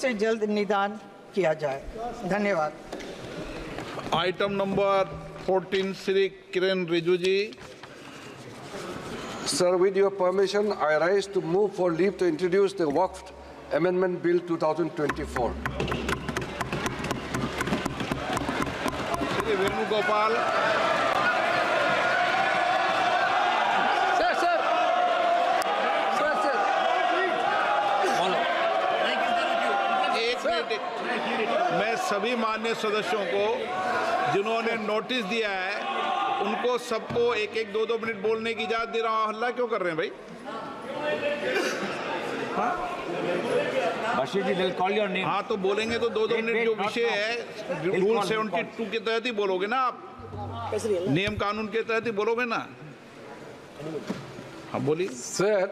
से जल्द निदान किया जाए। धन्यवाद। Item number 14 Shri Kiran Rijiju ji. Sir, with your permission, I rise to move for leave to introduce the Waqf Amendment Bill 2024. Shri Venugopal. एक मिनट, मैं सभी माननीय सदस्यों को जिन्होंने नोटिस दिया है उनको सबको एक एक दो मिनट बोलने की इजाजत दे रहा हूँ। हल्ला क्यों कर रहे हैं भाई? हाँ तो बोलेंगे तो दो मिनट। जो विषय है रूल 72 के तहत ही बोलोगे ना आप, नियम कानून के तहत ही बोलोगे ना। हाँ बोलिए। Sir,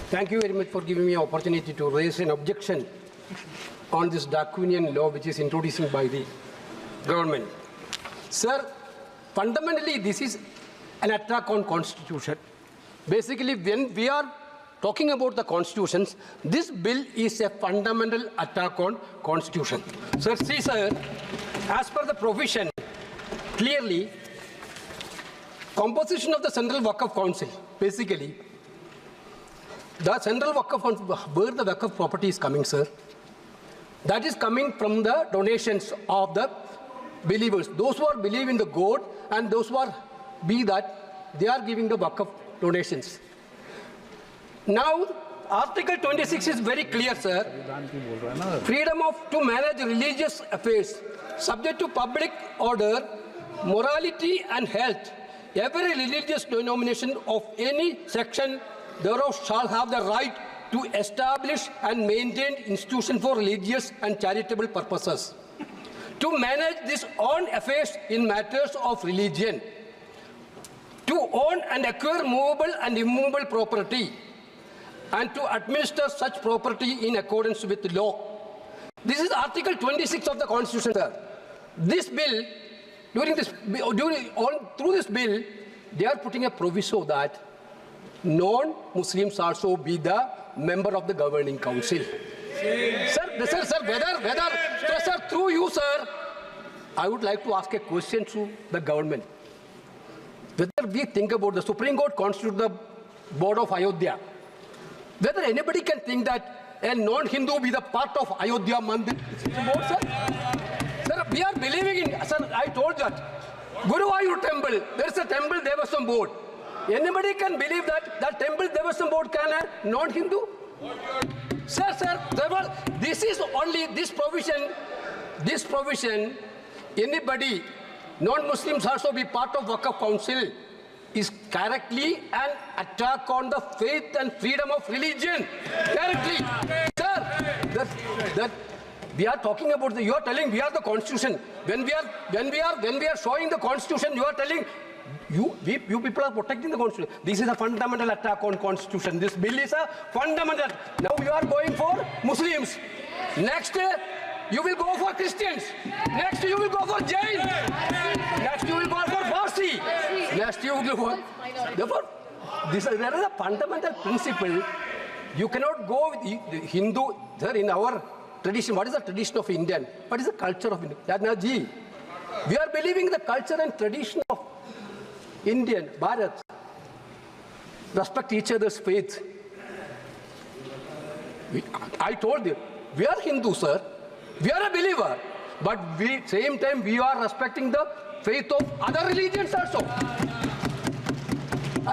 thank you very much for giving me an opportunity to raise an objection on this draconian law which is introduced by the government. Sir, fundamentally this is an attack on constitution. Basically, when we are talking about the constitutions, this bill is a fundamental attack on constitution. Sir, see sir, as per the provision, clearly, composition of the Central Waqf Council, basically, the Central Waqf Council, where the Waqf property is coming, sir, that is coming from the donations of the believers. Those who are believe in the God and those who are be that, they are giving the Waqf donations. Now, Article 26 is very clear, sir. Freedom to manage religious affairs, subject to public order, morality and health. Every religious denomination of any section thereof shall have the right to establish and maintain institutions for religious and charitable purposes. To manage this own affairs in matters of religion. To own and acquire movable and immovable property. And to administer such property in accordance with the law. This is Article 26 of the Constitution, sir. This bill, through this bill, they are putting a proviso that non-Muslims also be the member of the governing council. Sir, through you, sir, I would like to ask a question to the government. Whether we think about the Supreme Court constitute the board of Ayodhya, whether anybody can think that a non-Hindu be the part of Ayodhya Mandir board, sir? Sir, we are believing in, sir, I told that. Guruvayur temple, there is a temple Devastam board. Anybody can believe that that temple Devastam board can have non-Hindu? Sir, this is only this provision, anybody, non-Muslims also be part of Waqf Council is correctly an attack on the faith and freedom of religion. Correctly. Sir, that we are talking about you are telling we are the constitution. When we are showing the constitution, you are telling you people are protecting the constitution. This is a fundamental attack on constitution. This bill is a fundamental. Now you are going for Muslims. Next you will go for Christians. Next you will go for Jain. Next you will go for Parsi. Next you will go for. Therefore, there is a fundamental principle. You cannot go with the Hindu. Sir, in our tradition, what is the tradition of Indian? What is the culture of India? Yadnaji, we are believing the culture and tradition of Indian, Bharat. Respect each other's faith. I told you, we are Hindu, sir. We are a believer, but same time we are respecting the faith of other religions also.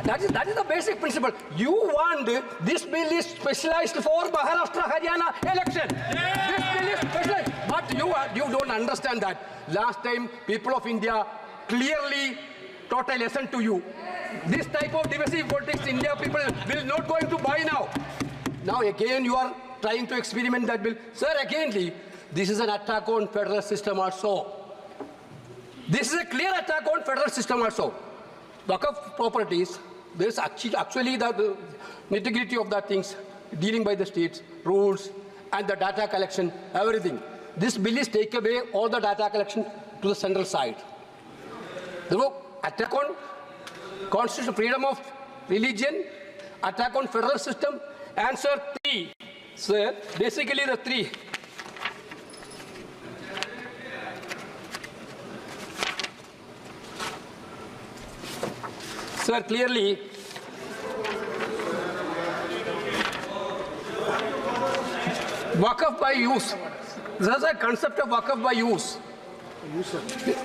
That is the basic principle. You want this bill is specialized for Maharashtra, Haryana election. Yes. This bill is specialized, but you don't understand that. Last time, people of India clearly taught a lesson to you. This type of divisive politics, India people will not going to buy now. Now again, you are trying to experiment that bill, sir. Again, this is an attack on federal system also. This is a clear attack on federal system also. Waqf properties, there is actually the nitty-gritty of the things dealing by the states, rules, and the data collection, everything. This bill is take away all the data collection to the central side. Therefore, attack on constitutional freedom of religion, attack on federal system. Answer 3, sir. Basically the 3. Sir, clearly, Waqf by use. This is a concept of Waqf by use.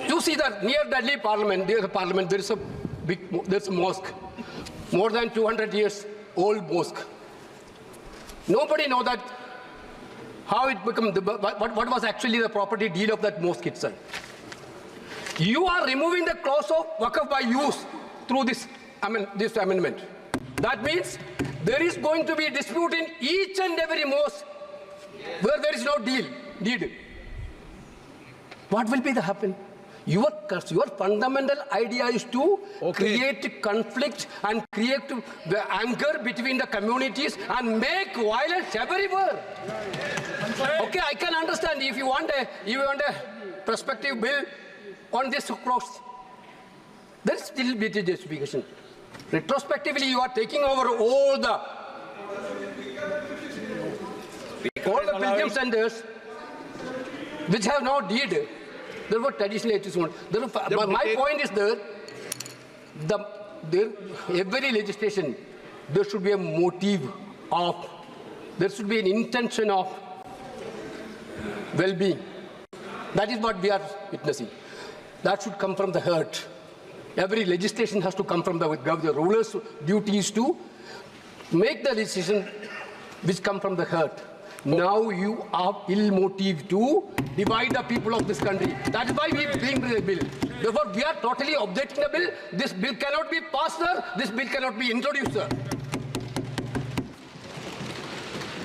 You see that near Delhi Parliament, there is a mosque, more than 200 years old mosque. Nobody knows that how it became, what was actually the property deal of that mosque itself. You are removing the clause of Waqf by use through this amendment. That means there is going to be a dispute in each and every mosque where there is no deed. What will be the happen? Your fundamental idea is to create conflict and create the anger between the communities and make violence everywhere. Okay, I can understand if you want a prospective bill on this cross. There is still be justification. Retrospectively, you are taking over all the pilgrim centers which have no deed. There were traditional HSOs. My point is every legislation, there should be a motive of, there should be an intention of well-being. That is what we are witnessing. That should come from the heart. Every legislation has to come from the ruler's duty is to make the decision which come from the heart. Now you are ill-motive to divide the people of this country. That is why we bring the bill. Therefore, we are totally objecting the bill. This bill cannot be passed, sir. This bill cannot be introduced, sir.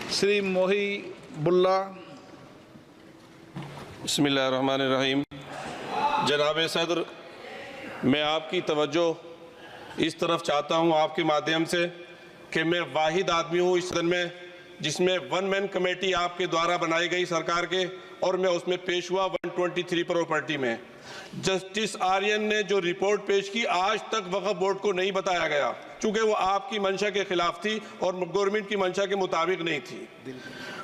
Shri Mohi Bulla. बिस्मिल्लाहिर्रहमानिर्रहीम। जनाब सदर, मैं आपकी तवज्जो इस तरफ चाहता हूँ आपके माध्यम से कि मैं वाहिद आदमी हूँ इस सदन में जिसमें वन मैन कमेटी आपके द्वारा बनाई गई सरकार के, और मैं उसमें पेश हुआ 123 प्रॉपर्टी में। जस्टिस आर्यन ने जो रिपोर्ट पेश की, आज तक वक्फ बोर्ड को नहीं बताया गया, चूँकि वो आपकी मंशा के खिलाफ थी और गवर्नमेंट की मंशा के मुताबिक नहीं थी।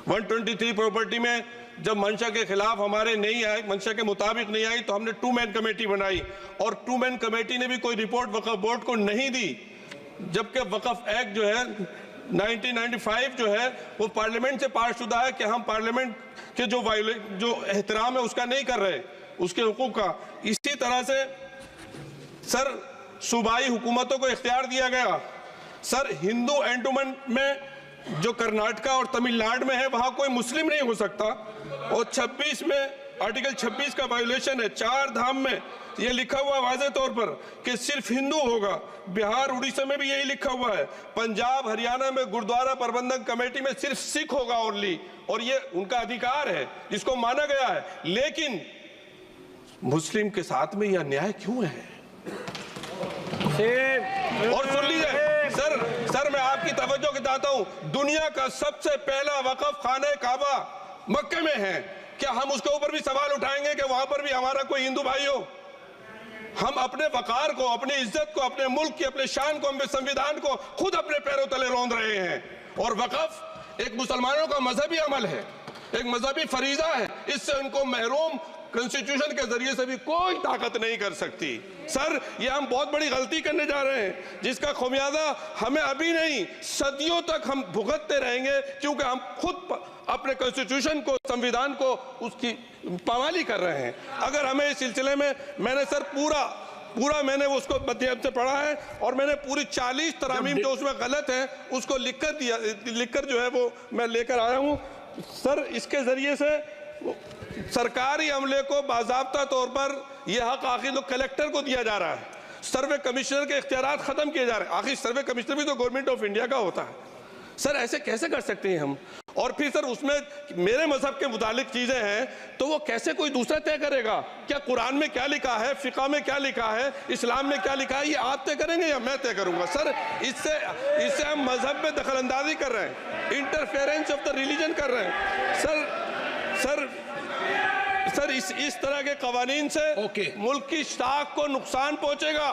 123 प्रॉपर्टी में जब मंशा के खिलाफ हमारे नहीं आई, मंशा के मुताबिक नहीं आई, तो हमने 2 मैन कमेटी बनाई, और 2 मैन कमेटी ने भी कोई रिपोर्ट वक्फ बोर्ड को नहीं दी, जबकि वक्फ एक्ट जो है 1995 जो है वो पार्लियामेंट से पास शुदा है कि हम पार्लियामेंट के जो एहतराम है उसका नहीं कर रहे, उसके हुकूक का। इसी तरह से सर सूबाई हुकूमतों को इख्तियार दिया गया। सर हिंदू एंडोमेंट में जो कर्नाटका और तमिलनाडु में है वहां कोई मुस्लिम नहीं हो सकता, और 26 में आर्टिकल 26 का वायोलेशन है। 4 धाम में ये लिखा हुआ वाज़े तौर पर कि सिर्फ हिंदू होगा। बिहार उड़ीसा में भी यही लिखा हुआ है। पंजाब हरियाणा में गुरुद्वारा प्रबंधन कमेटी में सिर्फ सिख होगा ओनली, और ये उनका अधिकार है जिसको माना गया है। लेकिन मुस्लिम के साथ में यह अन्याय क्यों है? और सुन लीजिए सर मैं आपकी तवज्जो के चाहता हूं, दुनिया का सबसे पहला वक़्फ़ खाने काबा मक्के में है। क्या हम उसके ऊपर भी सवाल उठाएंगे कि वहां पर भी हमारा कोई हिंदू भाई हो? हम अपने वकार को, अपनी इज्जत को, अपने मुल्क की, अपने शान को, अपने संविधान को खुद अपने पैरों तले रौंद रहे हैं। और वक़्फ़ एक मुसलमानों का मजहबी अमल है, एक मजहबी फरीजा है। इससे उनको महरूम कॉन्स्टिट्यूशन के जरिए से भी कोई ताकत नहीं कर सकती। सर ये हम बहुत बड़ी गलती करने जा रहे हैं, जिसका खुमियाजा हमें अभी नहीं सदियों तक हम भुगतते रहेंगे, क्योंकि हम खुद अपने कॉन्स्टिट्यूशन को, संविधान को, उसकी पामाली कर रहे हैं। अगर हमें इस सिलसिले में मैंने सर पूरा मैंने उसको मध्यम से पढ़ा है, और मैंने पूरी 40 तरामीम जो उसमें गलत है उसको लिखकर जो है वो मैं लेकर आया हूँ। सर इसके जरिए से सरकारी अमले को बाज़ाब्ता तौर पर यह हक आखिर तो कलेक्टर को दिया जा रहा है, सर्वे कमिश्नर के इख्तियारात खत्म किए जा रहे हैं। आखिर सर्वे कमिश्नर भी तो गवर्नमेंट ऑफ इंडिया का होता है। सर ऐसे कैसे कर सकते हैं हम? और फिर सर उसमें मेरे मजहब के मुतालिक चीजें हैं तो वो कैसे कोई दूसरा तय करेगा? क्या कुरान में क्या लिखा है, फिक़ा में क्या लिखा है, इस्लाम में क्या लिखा है, ये आप तय करेंगे या मैं तय करूंगा? सर इससे हम मजहब में दखल अंदाजी कर रहे हैं, इंटरफेरेंस ऑफ द रिलीजन कर रहे हैं। सर इस तरह के कवानीन से मुल्क की शाख को नुकसान पहुंचेगा।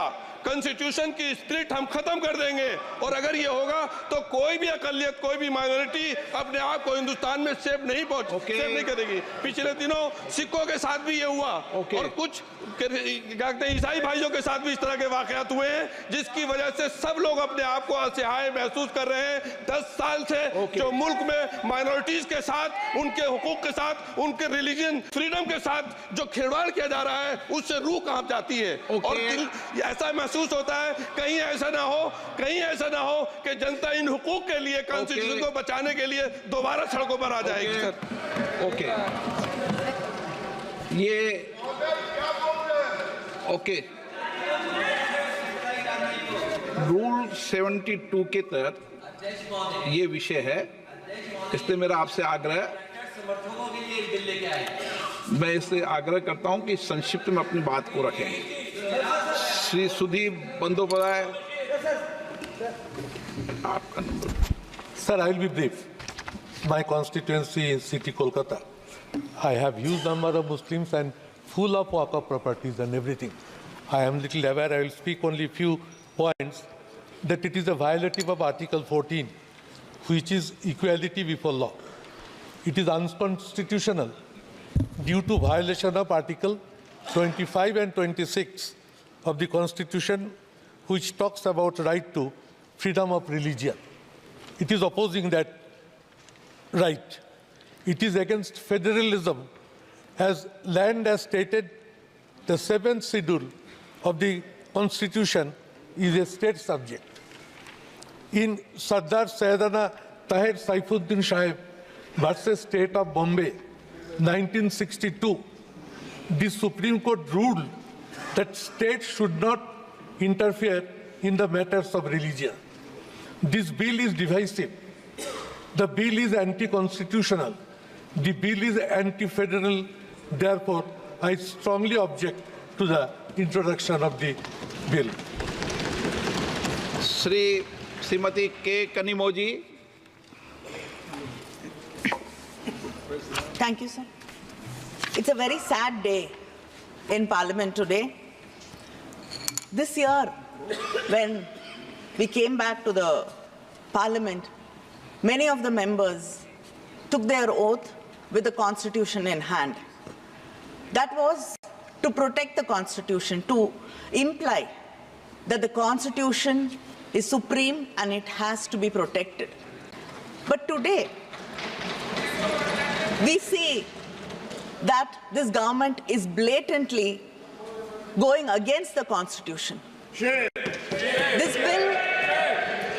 कॉन्स्टिट्यूशन की स्प्रिट हम खत्म कर देंगे। और अगर ये होगा तो कोई भी अकलियत, कोई भी माइनॉरिटी अपने आप को हिंदुस्तान में सेफ नहीं करेगी। पिछले दिनों सिखों के साथ भी ये हुआ और कुछ ईसाई भाइयों के साथ भी इस तरह के वाकयात हुए हैं, जिसकी वजह से सब लोग अपने आप को असहाय महसूस कर रहे हैं। 10 साल से जो मुल्क में माइनॉरिटीज के साथ, उनके हुकूक के साथ, उनके रिलीजन फ्रीडम के साथ जो खिलवाड़ किया जा रहा है, उससे रूह कांप जाती है। और ऐसा महसूस होता है कहीं ऐसा ना हो कि जनता इन हुकूक के लिए, कॉन्स्टिट्यूशन को बचाने के लिए दोबारा सड़कों पर आ जाएगी। सर ओके, रूल 72 के तहत ये विषय है, इसलिए मेरा आपसे आग्रह, मैं इससे आग्रह करता हूं कि संक्षिप्त में अपनी बात को रखें। श्री सुदीप बंदोपाध्याय, आपका number. Sir, I will be brief. My constituency is City Kolkata. I have huge number of Muslims and full of Waqf properties and everything. I am little aware. I will speak only few points that it is a violative of Article 14, which is equality before law. It is unconstitutional due to violation of Article 25 and 26 of the Constitution, which talks about right to freedom of religion. It is opposing that right. It is against federalism, as land as stated, the 7th schedule of the Constitution is a state subject. In Sardar Sayyidina Tahir Saifuddin Sahib versus State of Bombay, 1962, the Supreme Court ruled that states should not interfere in the matters of religion. This bill is divisive. The bill is anti-constitutional. The bill is anti-federal. Therefore, I strongly object to the introduction of the bill. Shrimati के Kanimozhi. Thank you, sir. It's a very sad day in Parliament today. This year, when we came back to the Parliament, many of the members took their oath with the Constitution in hand. That was to protect the Constitution, to imply that the Constitution is supreme and it has to be protected. But today, we see that this government is blatantly going against the Constitution. This bill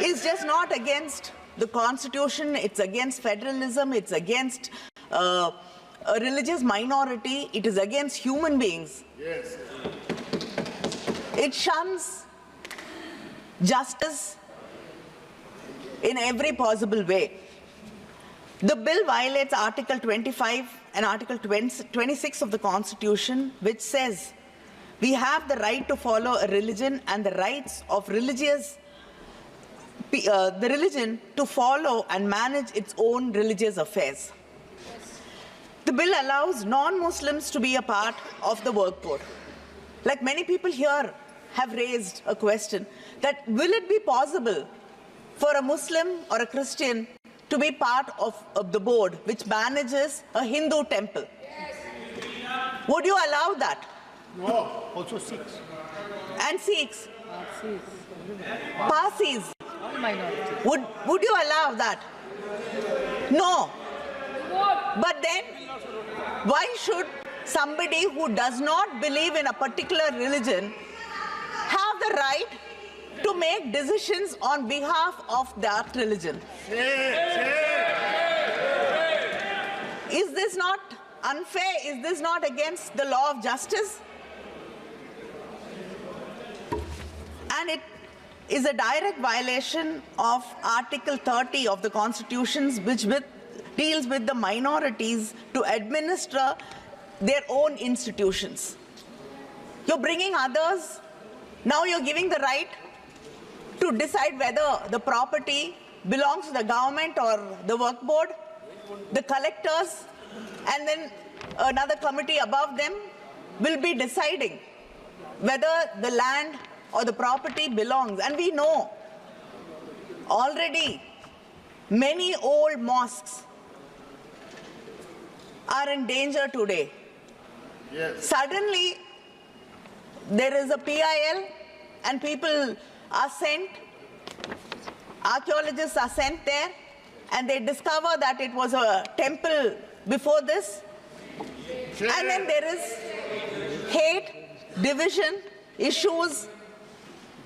is just not against the Constitution, it's against federalism, it's against a religious minority, it is against human beings. Yes. It shuns justice in every possible way. The bill violates Article 25 and Article 26 of the Constitution, which says we have the right to follow a religion and the rights of the religion to follow and manage its own religious affairs. The bill allows non-Muslims to be a part of the work board. Like many people here have raised a question that will it be possible for a Muslim or a Christian to be part of the board which manages a Hindu temple? Yes. Would you allow that? No, also Sikhs. And Sikhs? Parsis? Would you allow that? No. But then, why should somebody who does not believe in a particular religion have the right to make decisions on behalf of that religion? Is this not unfair? Is this not against the law of justice? And it is a direct violation of Article 30 of the Constitution, which deals with the minorities to administer their own institutions. You're bringing others, now you're giving the right to decide whether the property belongs to the government or the work board, the collectors, and then another committee above them will be deciding whether the land or the property belongs. And we know already many old mosques are in danger today. Yes. Suddenly, there is a PIL and people are sent, archaeologists are sent there, and they discover that it was a temple before this. And then there is hate, division, issues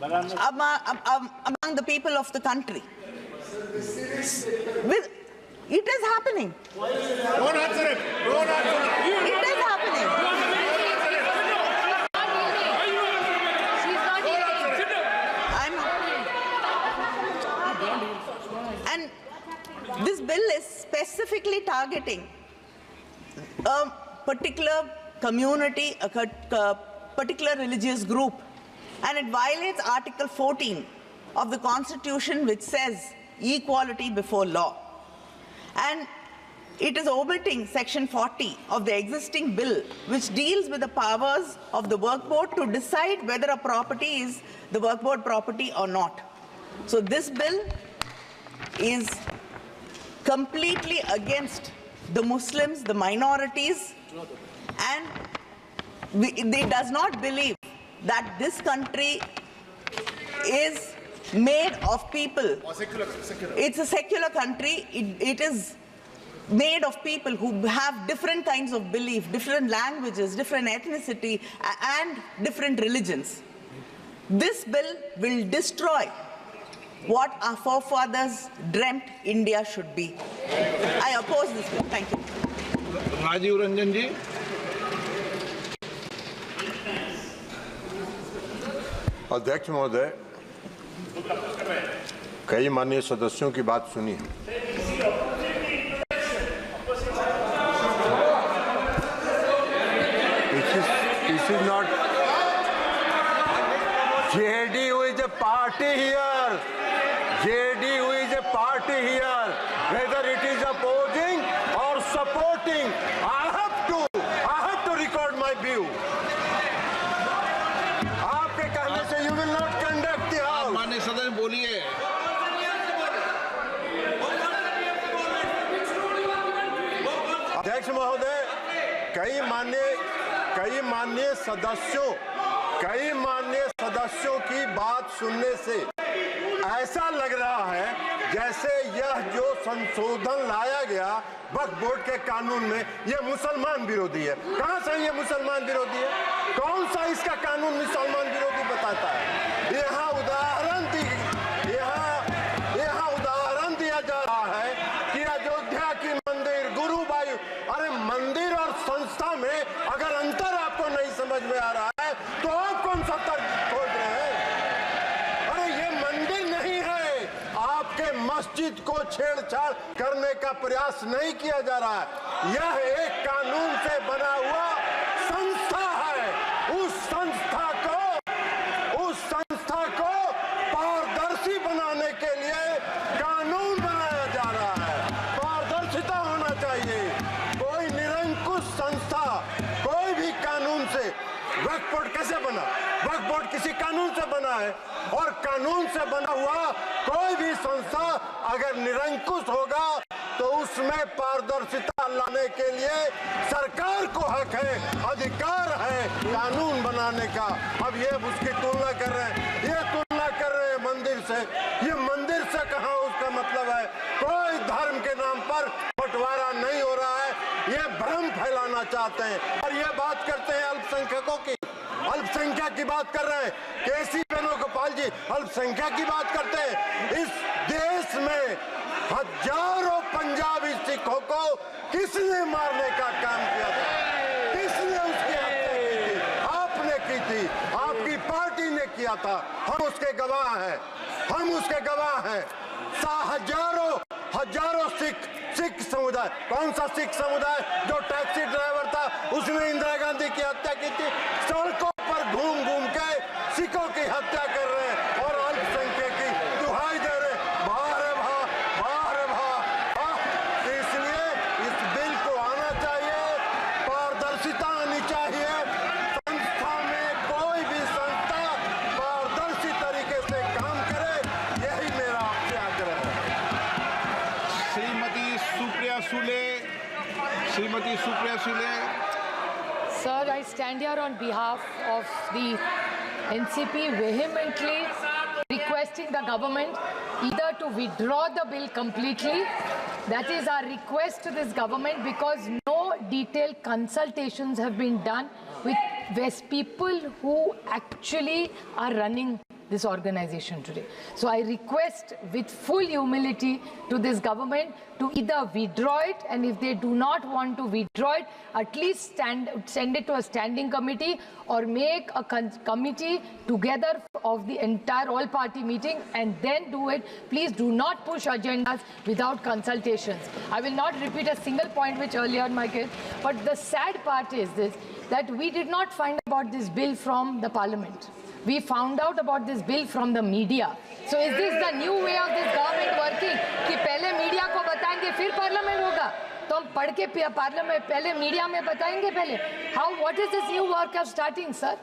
among the people of the country. It is happening. Don't answer him. Don't answer him. It is happening. And this bill is specifically targeting a particular community, a particular religious group, and it violates Article 14 of the Constitution, which says equality before law. And it is omitting Section 40 of the existing bill, which deals with the powers of the work board to decide whether a property is the work board property or not. So this bill is completely against the Muslims, the minorities, and it does not believe that this country is made of people. Secular. It's a secular country. It is made of people who have different kinds of belief, different languages, different ethnicity, and different religions. This bill will destroy what our forefathers dreamt India should be. I oppose this bill. Thank you. Rajiv Ranjan जी। अध्यक्ष महोदय, कई माननीय सदस्यों की बात सुनी है। This is not JDU is a party here. JDU is a party here. Whether it is opposing or supporting, I have to record my view. आपके कहने से you will not conduct the house. माननीय सदस्य बोलिए। अध्यक्ष महोदय, कई माननीय सदस्यों की बात सुनने से ऐसा लग रहा है जैसे यह जो संशोधन लाया गया वक्फ बोर्ड के कानून में यह मुसलमान विरोधी है। कहां से ये मुसलमान विरोधी है? कौन सा इसका कानून मुसलमान विरोधी बताता है? यहाँ उदाहरण दिया जा रहा है कि अयोध्या की मंदिर, गुरुवायु, अरे मंदिर और संस्था में अगर अंतर आपको नहीं समझ में आ रहा है तो आप कौन सा तर्क खोज रहे हैं? अरे ये मंदिर नहीं है, आपके मस्जिद को छेड़छाड़ करने का प्रयास नहीं किया जा रहा है। यह एक कानून से बना हुआ संस्था है। उस संस्था को पारदर्शी बनाने के लिए कानून बनाया जा रहा है। पारदर्शिता होना चाहिए। कोई निरंकुश संस्था कोई भी कानून से, वक्फ बोर्ड कैसे बना? वक्फ बोर्ड किसी कानून से बना है, और कानून से बना हुआ कोई भी संस्था अगर निरंकुश होगा तो उसमें पारदर्शिता लाने के लिए सरकार को हक है, अधिकार है कानून बनाने का। अब ये उसकी तुलना कर रहे हैं मंदिर से। ये मंदिर से कहाँ उसका मतलब है? कोई धर्म के नाम पर बंटवारा नहीं हो रहा है। ये भ्रम फैलाना चाहते हैं और ये बात करते हैं अल्पसंख्यकों की। अल्पसंख्यक की बात कर रहे हैं केसी वेणुगोपाल जी, अल्पसंख्यक की बात करते हैं। इस देश में हजारों पंजाबी सिखों को किसने मारने का काम किया था? किसने उसकी हत्या की थी? आपने की थी, आपकी पार्टी ने किया था। हम उसके गवाह हैं। हजारों सिख समुदाय, कौन सा सिख समुदाय जो टैक्सी ड्राइवर था उसने इंदिरा गांधी की हत्या की थी? सड़कों पर घूम के सिखों की हत्या कर रहे हैं और अल्पसंख्यक की दुहाई दे रहे। बाहर है इसलिए इस बिल को आना चाहिए, पारदर्शिता आनी चाहिए। संस्था में कोई भी संस्था Supriya Sule. Sir, I stand here on behalf of the NCP vehemently requesting the government either to withdraw the bill completely. That is our request to this government, because no detailed consultations have been done with people who actually are running this organization today. So I request with full humility to this government to either withdraw it, and if they do not want to withdraw it, at least send it to a standing committee or make a committee together of the entire all-party meeting and then do it. Please do not push agendas without consultations. I will not repeat a single point which earlier my case, but the sad part is this, that we did not find about this bill from the parliament. We found out about this bill from the media. So is this the new way of this government working? कि पहले media को बताएंगे फिर parliament होगा, तो हम पढ़ के पार्लियामेंट पहले मीडिया में बताएंगे पहले. What is this new work of starting, sir?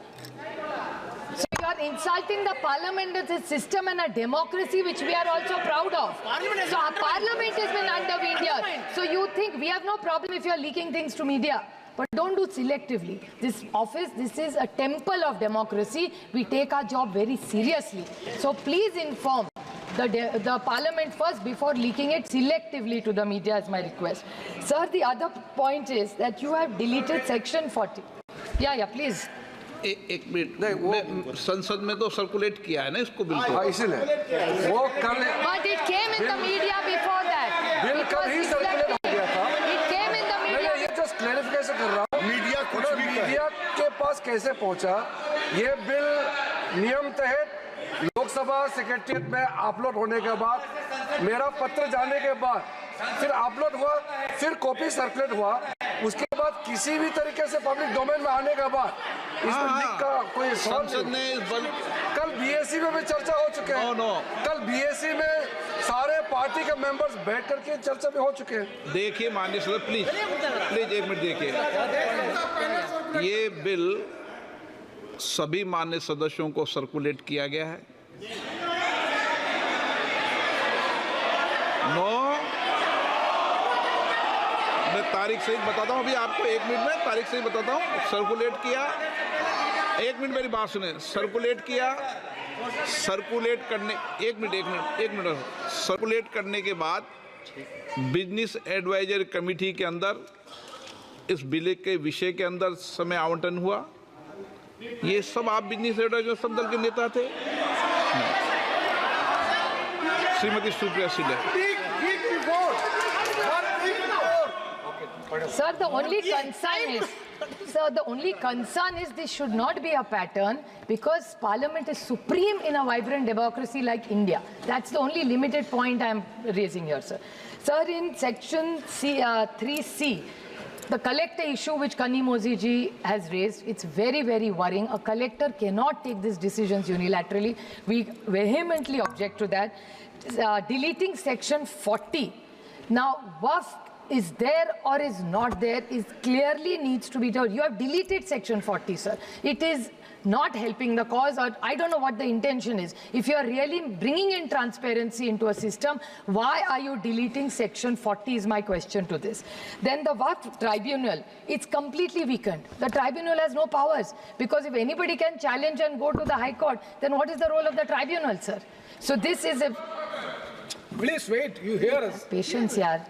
So you are insulting the parliament as a system and a democracy which we are also proud of. So our parliament has been undermined here. So you think we have no problem if you are leaking things to media? But don't do selectively. This office, this is a temple of democracy. We take our job very seriously. So please inform the parliament first before leaking it selectively to the media, is my request. Sir, the other point is that you have deleted section 40. Yeah, please. एक minute, संसद में तो circulate किया है ना इसको bill को, इसलिए वो कल, but it came in the media before that. Bill कल ही सर्कुलेट हो गया था. It came in the media. ये जस्ट क्लैरिफिकेशन कर रहा हूँ. मीडिया के पास कैसे पहुंचा? ये बिल नियम तहत लोकसभा सेक्रेटरीट में अपलोड होने के बाद, मेरा पत्र जाने के बाद, फिर अपलोड हुआ, फिर कॉपी सर्कुलेट हुआ, उसके बाद किसी भी तरीके से पब्लिक डोमेन में आने के बाद इसमें लिख का कोई संसद ने कल बीएससी में भी चर्चा हो चुके हैं. कल बीएससी में सारे पार्टी के मेंबर्स बैठ करके चर्चा भी हो चुके हैं. देखिए माननीय सदस्य, प्लीज एक मिनट देखिए, ये बिल सभी माननीय सदस्यों को सर्कुलेट किया गया है. मैं तारीख सही बताता हूँ, अभी आपको एक मिनट में तारीख सही बताता हूँ. सर्कुलेट किया, एक मिनट मेरी बात सुने, सर्कुलेट किया, सर्कुलेट करने, एक मिनट सर्कुलेट करने के बाद बिजनेस एडवाइजरी कमेटी के अंदर इस बिल के विषय के अंदर समय आवंटन हुआ. ये सब आप बिजनेस एडवाइजर सब दल के नेता थे. Shrimati Supriya Sule. Sir, the only concern is this should not be a pattern, because Parliament is supreme in a vibrant democracy like India. That's the only limited point I am raising here, sir. Sir, in section 3C, the collector issue which Kani Mozi ji has raised, it's very, very worrying. A collector cannot take these decisions unilaterally. We vehemently object to that. Deleting section 40. Now, WAF is there or is not there is clearly needs to be told. You have deleted section 40, sir. It is not helping the cause, or I don't know what the intention is. If you are really bringing in transparency into a system, why are you deleting section 40 is my question to this. Then the Waqf tribunal, it's completely weakened. The tribunal has no powers, because if anybody can challenge and go to the High Court, then what is the role of the tribunal, sir? So this is a... Please wait, you hear us. Patience, yaar.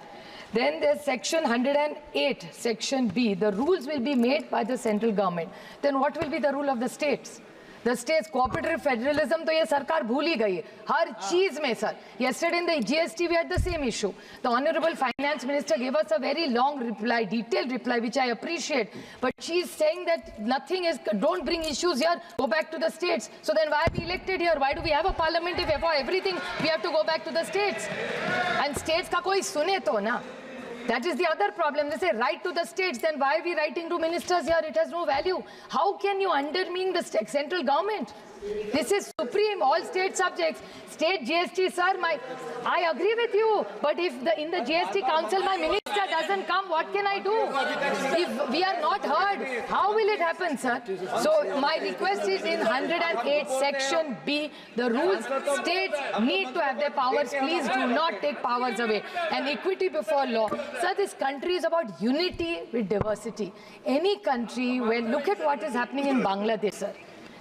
Then there's section 108, section B. The rules will be made by the central government. Then what will be the rule of the states? The states, cooperative federalism, तो ये सरकार भूल ही गई हर चीज में, sir. Yesterday in the GST we had the same issue. The Honorable Finance Minister gave us a very long reply, detailed reply, which I appreciate. But she's saying that nothing is, don't bring issues here, go back to the states. So then why are we elected here? Why do we have a parliament if for everything we have to go back to the states? And states का कोई सुने तो ना. That is the other problem. They say write to the states, then why are we writing to ministers here? It has no value. How can you undermine the central government? This is supreme, all state subjects. State GST, sir, I agree with you. But if in the GST council, my minister minister doesn't come, what can I do? If we are not heard, how will it happen, sir? So my request is in 108 section B, the rules states need to have their powers. Please do not take powers away. And equity before law. Sir, this country is about unity with diversity. Any country where, look at what is happening in Bangladesh, sir.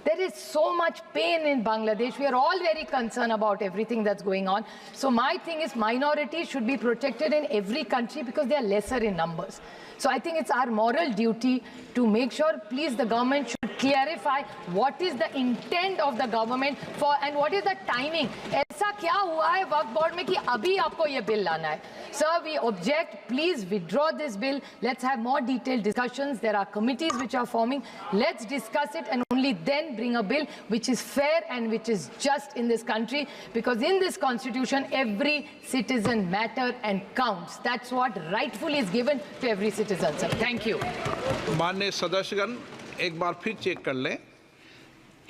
There is so much pain in Bangladesh. We are all very concerned about everything that's going on. So my thing is minorities should be protected in every country because they are lesser in numbers. So I think it's our moral duty to make sure, please, the government should clarify what is the intent of the government for and what is the timing. ऐसा क्या हुआ है वक्फ board में कि अभी आपको ये bill लाना है? Sir, we object. Please withdraw this bill. Let's have more detailed discussions. There are committees which are forming. Let's discuss it and only then bring a bill which is fair and which is just in this country. Because in this constitution, every citizen matters and counts. That's what rightfully is given to every citizen, sir. Thank you. माननीय सदस्यगण, एक बार फिर check कर लें।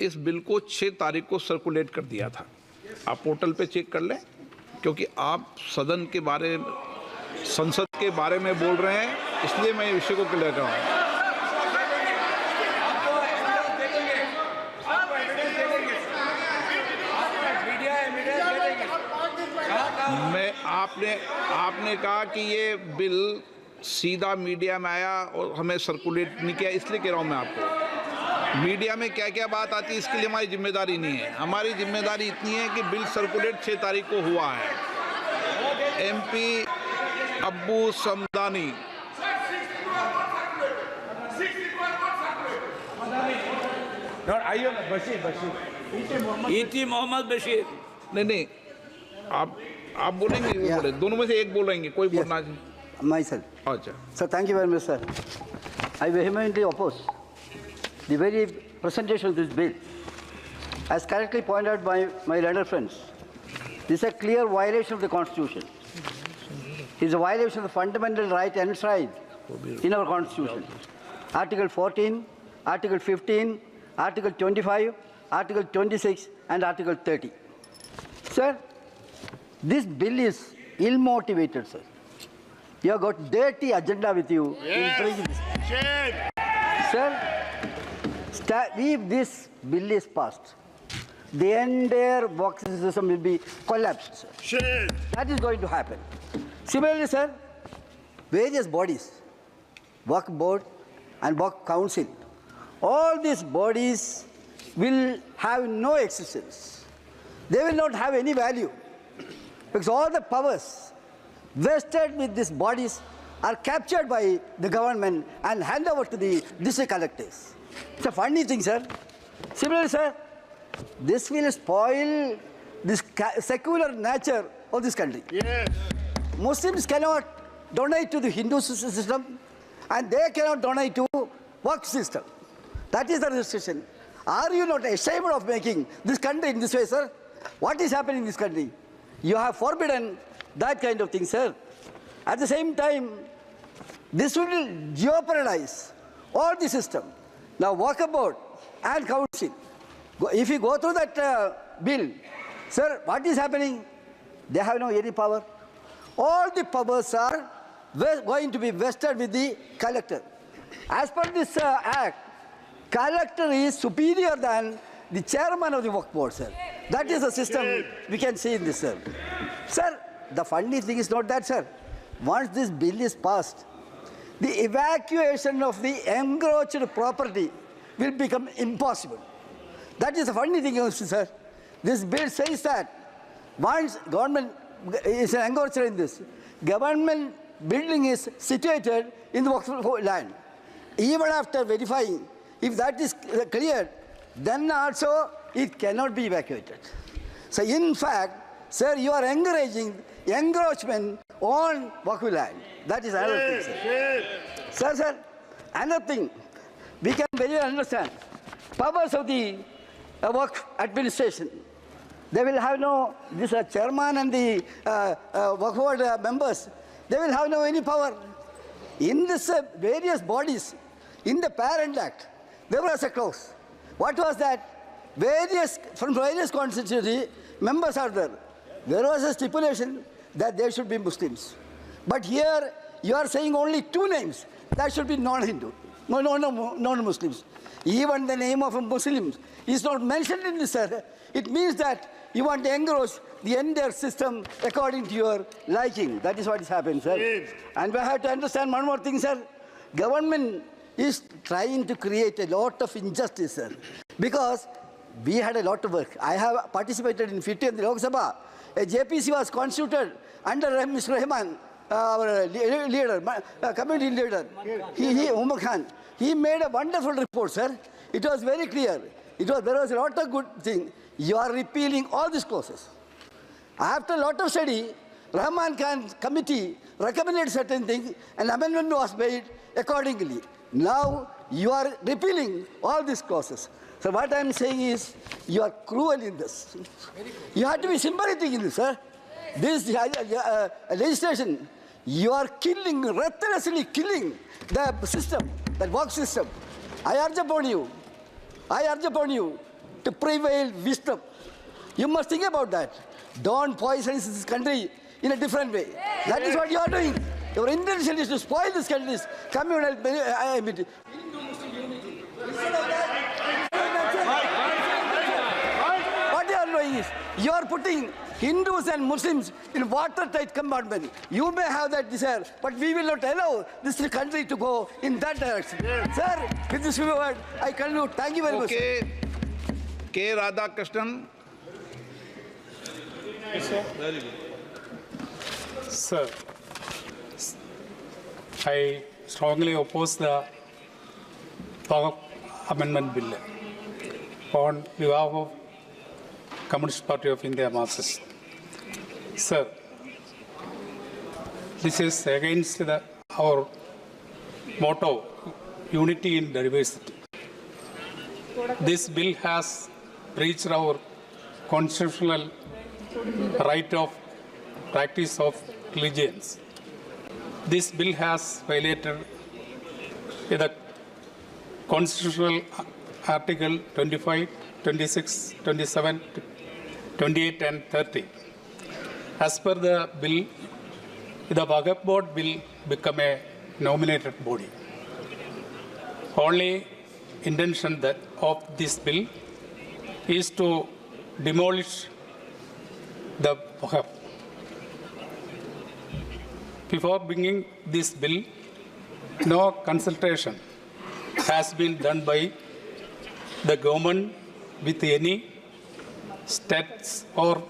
इस bill को 6 तारीख को circulate कर दिया था। आप पोर्टल पे चेक कर लें, क्योंकि आप सदन के बारे, संसद के बारे में बोल रहे हैं, इसलिए मैं विषय को क्लियर कर रहा हूँ। मैं आपने कहा कि ये बिल सीधा मीडिया में आया और हमें सर्कुलेट नहीं किया, इसलिए कह रहा हूँ मैं आपको। मीडिया में क्या क्या बात आती है इसके लिए हमारी जिम्मेदारी नहीं है। हमारी जिम्मेदारी इतनी है कि बिल सर्कुलेट 6 तारीख को हुआ है। MP अब्बू समदानी। E.T. मोहम्मद बशीर। नहीं, आप बोलेंगे, बोले दोनों में से एक बोलेंगे, कोई बोलना चाहिए। Myself. अच्छा। Sir, thank you very much, sir. I vehemently oppose the very presentation of this bill. As correctly pointed out by my learned friends, this is a clear violation of the Constitution. It is a violation of the fundamental right enshrined in our Constitution. Article 14, Article 15, Article 25, Article 26, and Article 30. Sir, this bill is ill-motivated, sir. You have got dirty agenda with you in bringing this. Sir, if this bill is passed, the entire boxing system will be collapsed, sir. That is going to happen. Similarly, sir, various bodies, Waqf Board and Waqf Council, all these bodies will have no existence. They will not have any value because all the powers vested with these bodies are captured by the government and handed over to the district collectors. It's a funny thing, sir. Similarly, sir, this will spoil this secular nature of this country. Yes. Muslims cannot donate to the Hindu system and they cannot donate to Waqf system. That is the restriction. Are you not ashamed of making this country in this way, sir? What is happening in this country? You have forbidden that kind of thing, sir. At the same time, this will jeopardize all the system. Now, Waqf Board and Council, if you go through that bill, sir, what is happening? They have no any power. All the powers are going to be vested with the collector. As per this act, collector is superior than the chairman of the Waqf Board, sir. That is the system we can see in this, sir. Sir, the funny thing is not that, sir. Once this bill is passed, the evacuation of the encroached property will become impossible. That is the funny thing, sir. This bill says that once government is an encroacher in this, government building is situated in the Waqf land. Even after verifying, if that is cleared, then also it cannot be evacuated. So in fact, sir, you are encouraging encroachment on Waqf land. That is another thing, sir. Sir, another thing, we can very well understand powers of the Waqf administration. They will have no, this chairman and the Waqf Board members, they will have no any power. In this various bodies, in the Parent Act, there was a clause. What was that? From various constituency, members are there. There was a stipulation that they should be Muslims. But here, you are saying only two names. That should be non-Hindu, non-Muslims. Even the name of a Muslim is not mentioned in this, sir. It means that you want to engross the entire system according to your liking. That is what is happening, sir. And we have to understand one more thing, sir. Government is trying to create a lot of injustice, sir. Because we had a lot of work. I have participated in 50th Lok Sabha. A JPC was constituted under Mr. Rahman, our leader, community leader, Umar Khan. He made a wonderful report, sir. It was very clear. There was a lot of good things. You are repealing all these clauses. After a lot of study, Rahman Khan committee recommended certain things, and amendment was made accordingly. Now you are repealing all these clauses. So what I am saying is, you are cruel in this. You have to be sympathetic in this, sir. This legislation, you are killing, ruthlessly killing the system, the work system. I urge upon you to prevail wisdom. You must think about that. Don't poison this country in a different way. That is what you are doing. Your intention is to spoil this country's communal. What you are doing is, you are putting Hindus and Muslims in watertight compartment. You may have that desire, but we will not allow this country to go in that direction. Sir, with this word, I conclude. Thank you very much. K. Radhakrishnan. Very good. Sir, I strongly oppose the Amendment Bill on behalf of Communist Party of India, Marxist. Sir, this is against our motto, unity in diversity. This bill has breached our constitutional right of practice of religions. This bill has violated the constitutional article 25, 26, 27, 28 and 30. As per the bill, the Waqf board will become a nominated body. Only intention of this bill is to demolish the Waqf. Before bringing this bill, no consultation has been done by the government with any states or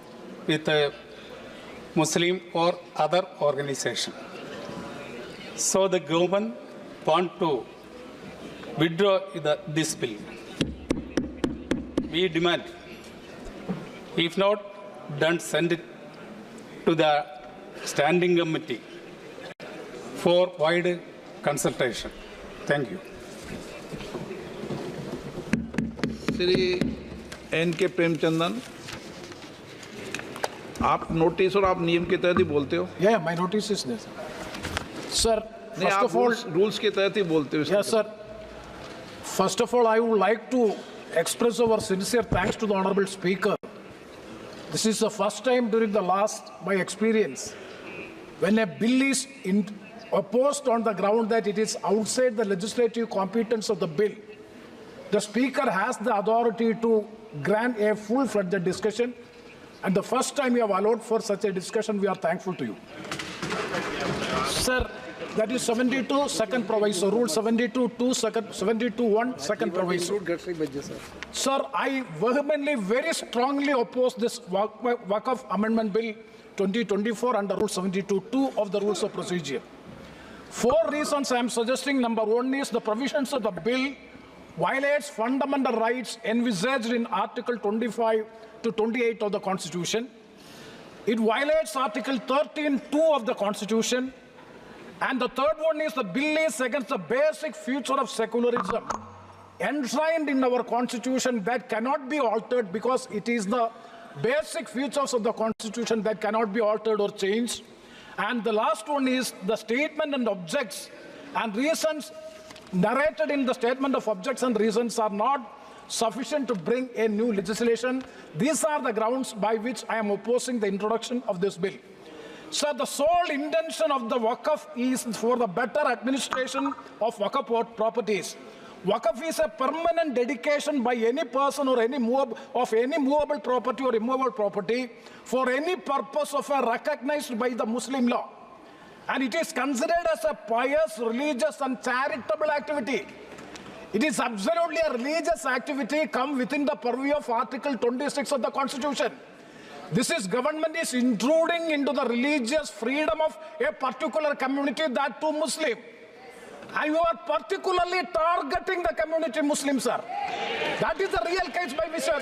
with a Muslim or other organization. So the government want to withdraw this bill. We demand, if not done, send it to the standing committee for wide consultation. Thank you. Shri N.K. Premachandran, आप notice और आप नियम के तहत ही बोलते हो? Yeah, my notice is there, sir. नहीं, आप रूल्स के तहत ही बोलते हो? Yes, sir. First of all, I would like to express our sincere thanks to the Honorable Speaker. This is the first time during my experience, when a bill is opposed on the ground that it is outside the legislative competence of the bill. The Speaker has the authority to grant a full-fledged discussion, and the first time you have allowed for such a discussion, we are thankful to you. Sir, that is 72, second proviso, Rule 72.2, 72.1, second proviso. Sir, I vehemently, very strongly oppose this Waqf Amendment Bill 2024 under Rule 72.2 of the Rules of Procedure. 4 reasons I am suggesting. Number 1 is the provisions of the bill violates fundamental rights envisaged in Article 25 to 28 of the Constitution. It violates Article 13.2 of the Constitution. And the third one is the bill is against the basic feature of secularism enshrined in our Constitution that cannot be altered, because it is the basic features of the Constitution that cannot be altered or changed. And the last one is the statement and objects and reasons narrated in the statement of objects and reasons are not sufficient to bring a new legislation. These are the grounds by which I am opposing the introduction of this bill. Sir, the sole intention of the Waqf is for the better administration of Waqf properties. Waqf is a permanent dedication by any person or any movable property or immovable property for any purpose of a recognized by the Muslim law. And it is considered as a pious, religious and charitable activity. It is absolutely a religious activity come within the purview of Article 26 of the Constitution. This government is intruding into the religious freedom of a particular community, that too Muslim. And you are particularly targeting the community Muslim, sir. That is the real case by which, sir.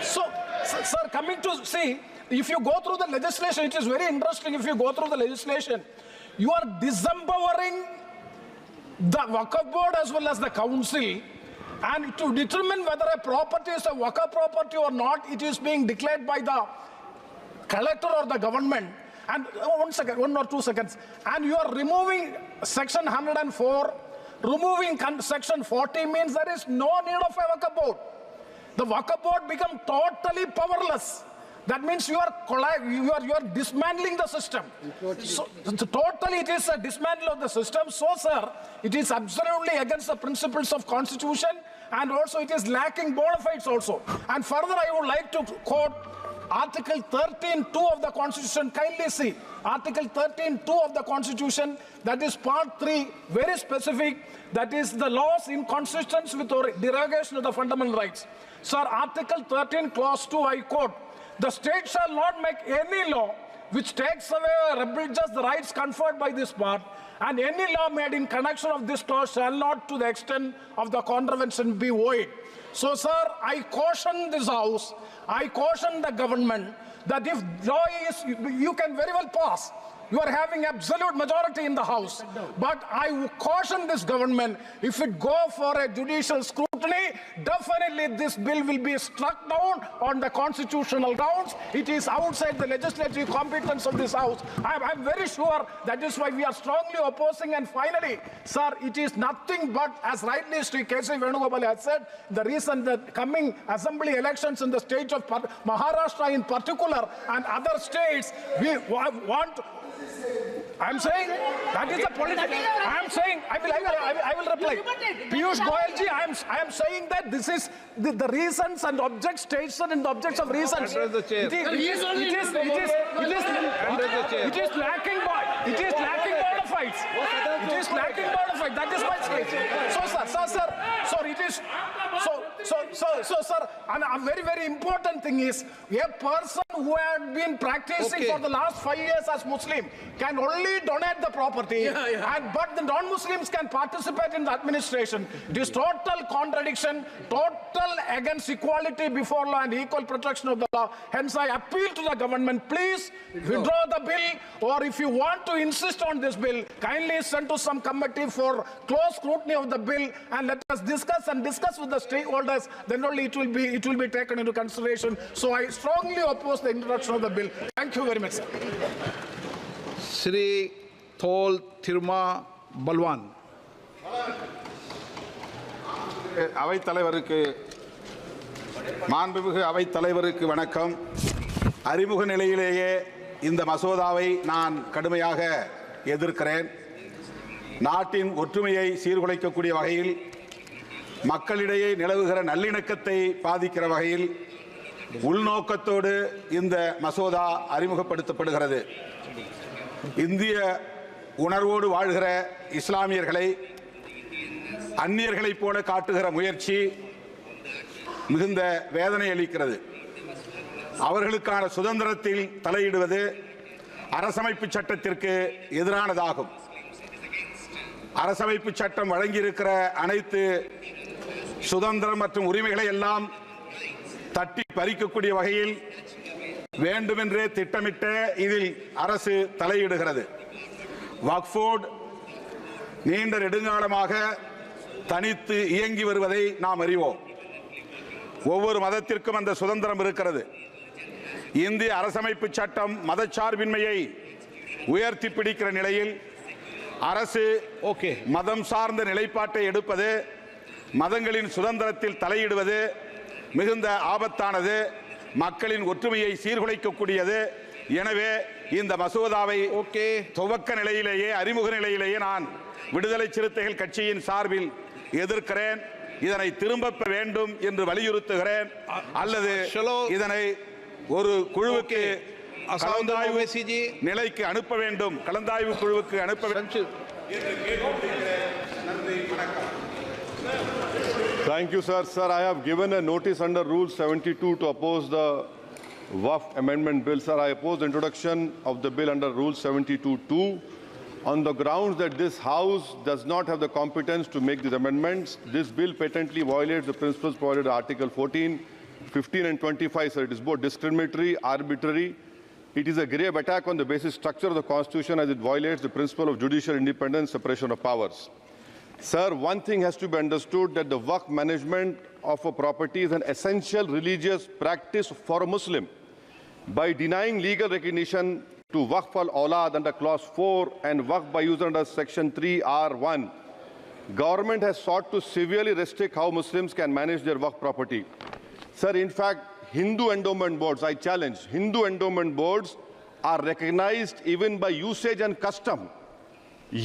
So, sir, coming to see, if you go through the legislation, it is very interesting. If you go through the legislation, you are disempowering the Waqf board as well as the council, and to determine whether a property is a Waqf property or not, it is being declared by the collector or the government. And one or two seconds. And you are removing section 104, removing section 40 means there is no need of a Waqf board. The Waqf board become totally powerless. That means you are dismantling the system. So totally it is a dismantle of the system. So, sir, it is absolutely against the principles of Constitution, and also it is lacking bona fides also. And further, I would like to quote Article 13(2) of the Constitution. Kindly see Article 13(2) of the Constitution, that is Part 3, very specific, that is the laws in consistence with or derogation of the fundamental rights. Sir, Article 13, Clause 2, I quote, "The state shall not make any law which takes away or abridges the rights conferred by this part, and any law made in connection of this clause shall not to the extent of the contravention be void." So, sir, I caution this House, I caution the government that if law is, you can very well pass. You are having absolute majority in the House. But I caution this government, if it go for a judicial scrutiny, definitely this bill will be struck down on the constitutional grounds. It is outside the legislative competence of this House. I'm very sure that is why we are strongly opposing. And finally, sir, it is nothing but, as rightly Sri K.C. Venugopal has said, the reason that coming assembly elections in the state of Maharashtra in particular and other states, we want. I'm saying that is a political. I'm saying I will reply. Piyush Goyal ji, I am saying that this is the reasons and objects stated in the objects of reasons. It is lacking bona fides. It is lacking bona fides. That is my state. So it is. So sir, and a very important thing is, a person who had been practicing for the last 5 years as Muslim can only donate the property, but the non-Muslims can participate in the administration. It is total contradiction, total against equality before law and equal protection of the law. Hence, I appeal to the government, please withdraw the bill, or if you want to insist on this bill, kindly send to some committee for close scrutiny of the bill, and let us discuss with the stakeholders. Then only it will be taken into consideration. So I strongly oppose the introduction of the bill. Thank you very much, sir. Shri Thol Thiruma Balwan. அவைத் தலைவருக்கு மாண்புமிகு அவைத் தலைவருக்கு வணக்கம். அறிமுக நிலையிலேயே இந்த மசோதாவை நான் கடுமையாக எதிர்க்கிறேன். நாட்டின் ஒற்றுமையை சீர்குலைக்கக்கூடிய வகையில், மக்களிடையே நிலவுகிற நல்லிணக்கத்தை பாதிக்கிற வகையில் உள்நோக்கத்தோடு இந்த மசோதா அறிமுகப்படுத்தப்படுகிறது. இந்திய உணர்வோடு வாழ்கிற இஸ்லாமியர்களை அந்நியர்களைப் போல காட்டுகிற முயற்சி மிகுந்த வேதனை அளிக்கிறது. அவர்களுக்கான சுதந்திரத்தில் தலையிடுவது அரசமைப்பு சட்டத்திற்கு எதிரானதாகும். அரசமைப்பு சட்டம் வழங்கியிருக்கிற அனைத்து சுதந்திரம் மற்றும் உரிமைகளை எல்லாம் தட்டி பறிக்கக்கூடிய வகையில் வேண்டுமென்றே திட்டமிட்ட இதில் அரசு தலையிடுகிறது. வக்ஃப் போர்டு நீண்ட நெடுங்காலமாக தனித்து இயங்கி வருவதை நாம் அறிவோம். ஒவ்வொரு மதத்திற்கும் அந்த சுதந்திரம் இருக்கிறது. இந்திய அரசமைப்பு சட்டம் மதச்சார்பின்மையை உயர்த்தி பிடிக்கிற நிலையில் அரசு மதம் சார்ந்த நிலைப்பாட்டை எடுப்பது, மதங்களின் சுதந்திரத்தில் தலையிடுவது மிகுந்த ஆபத்தானது, மக்களின் ஒற்றுமையை சீர்குலைக்கக்கூடியது. எனவே இந்த மசோதாவை துவக்க நிலையிலேயே அறிமுக நிலையிலேயே நான் விடுதலை சிறுத்தைகள் கட்சியின் சார்பில் எதிர்க்கிறேன். இதனை திரும்ப பெற வேண்டும் என்று வலியுறுத்துகிறேன். அல்லது இதனை ஒரு குழுவுக்கு கலந்தாய்வு நிலைக்கு அனுப்ப வேண்டும், கலந்தாய்வு குழுவுக்கு அனுப்ப வேண்டும். Thank you, sir. Sir, I have given a notice under Rule 72 to oppose the Waqf Amendment Bill. Sir, I oppose the introduction of the bill under Rule 72(2) on the grounds that this House does not have the competence to make these amendments. This bill patently violates the principles provided in Article 14, 15 and 25. Sir, it is both discriminatory, arbitrary. It is a grave attack on the basic structure of the Constitution as it violates the principle of judicial independence, separation of powers. Sir, one thing has to be understood, that the Waqf management of a property is an essential religious practice for a Muslim. By denying legal recognition to Waqf al-Awlad under Clause 4 and Waqf by user under Section 3(r)(1), government has sought to severely restrict how Muslims can manage their Waqf property. Sir, in fact, Hindu endowment boards, I challenge, Hindu endowment boards are recognized even by usage and custom.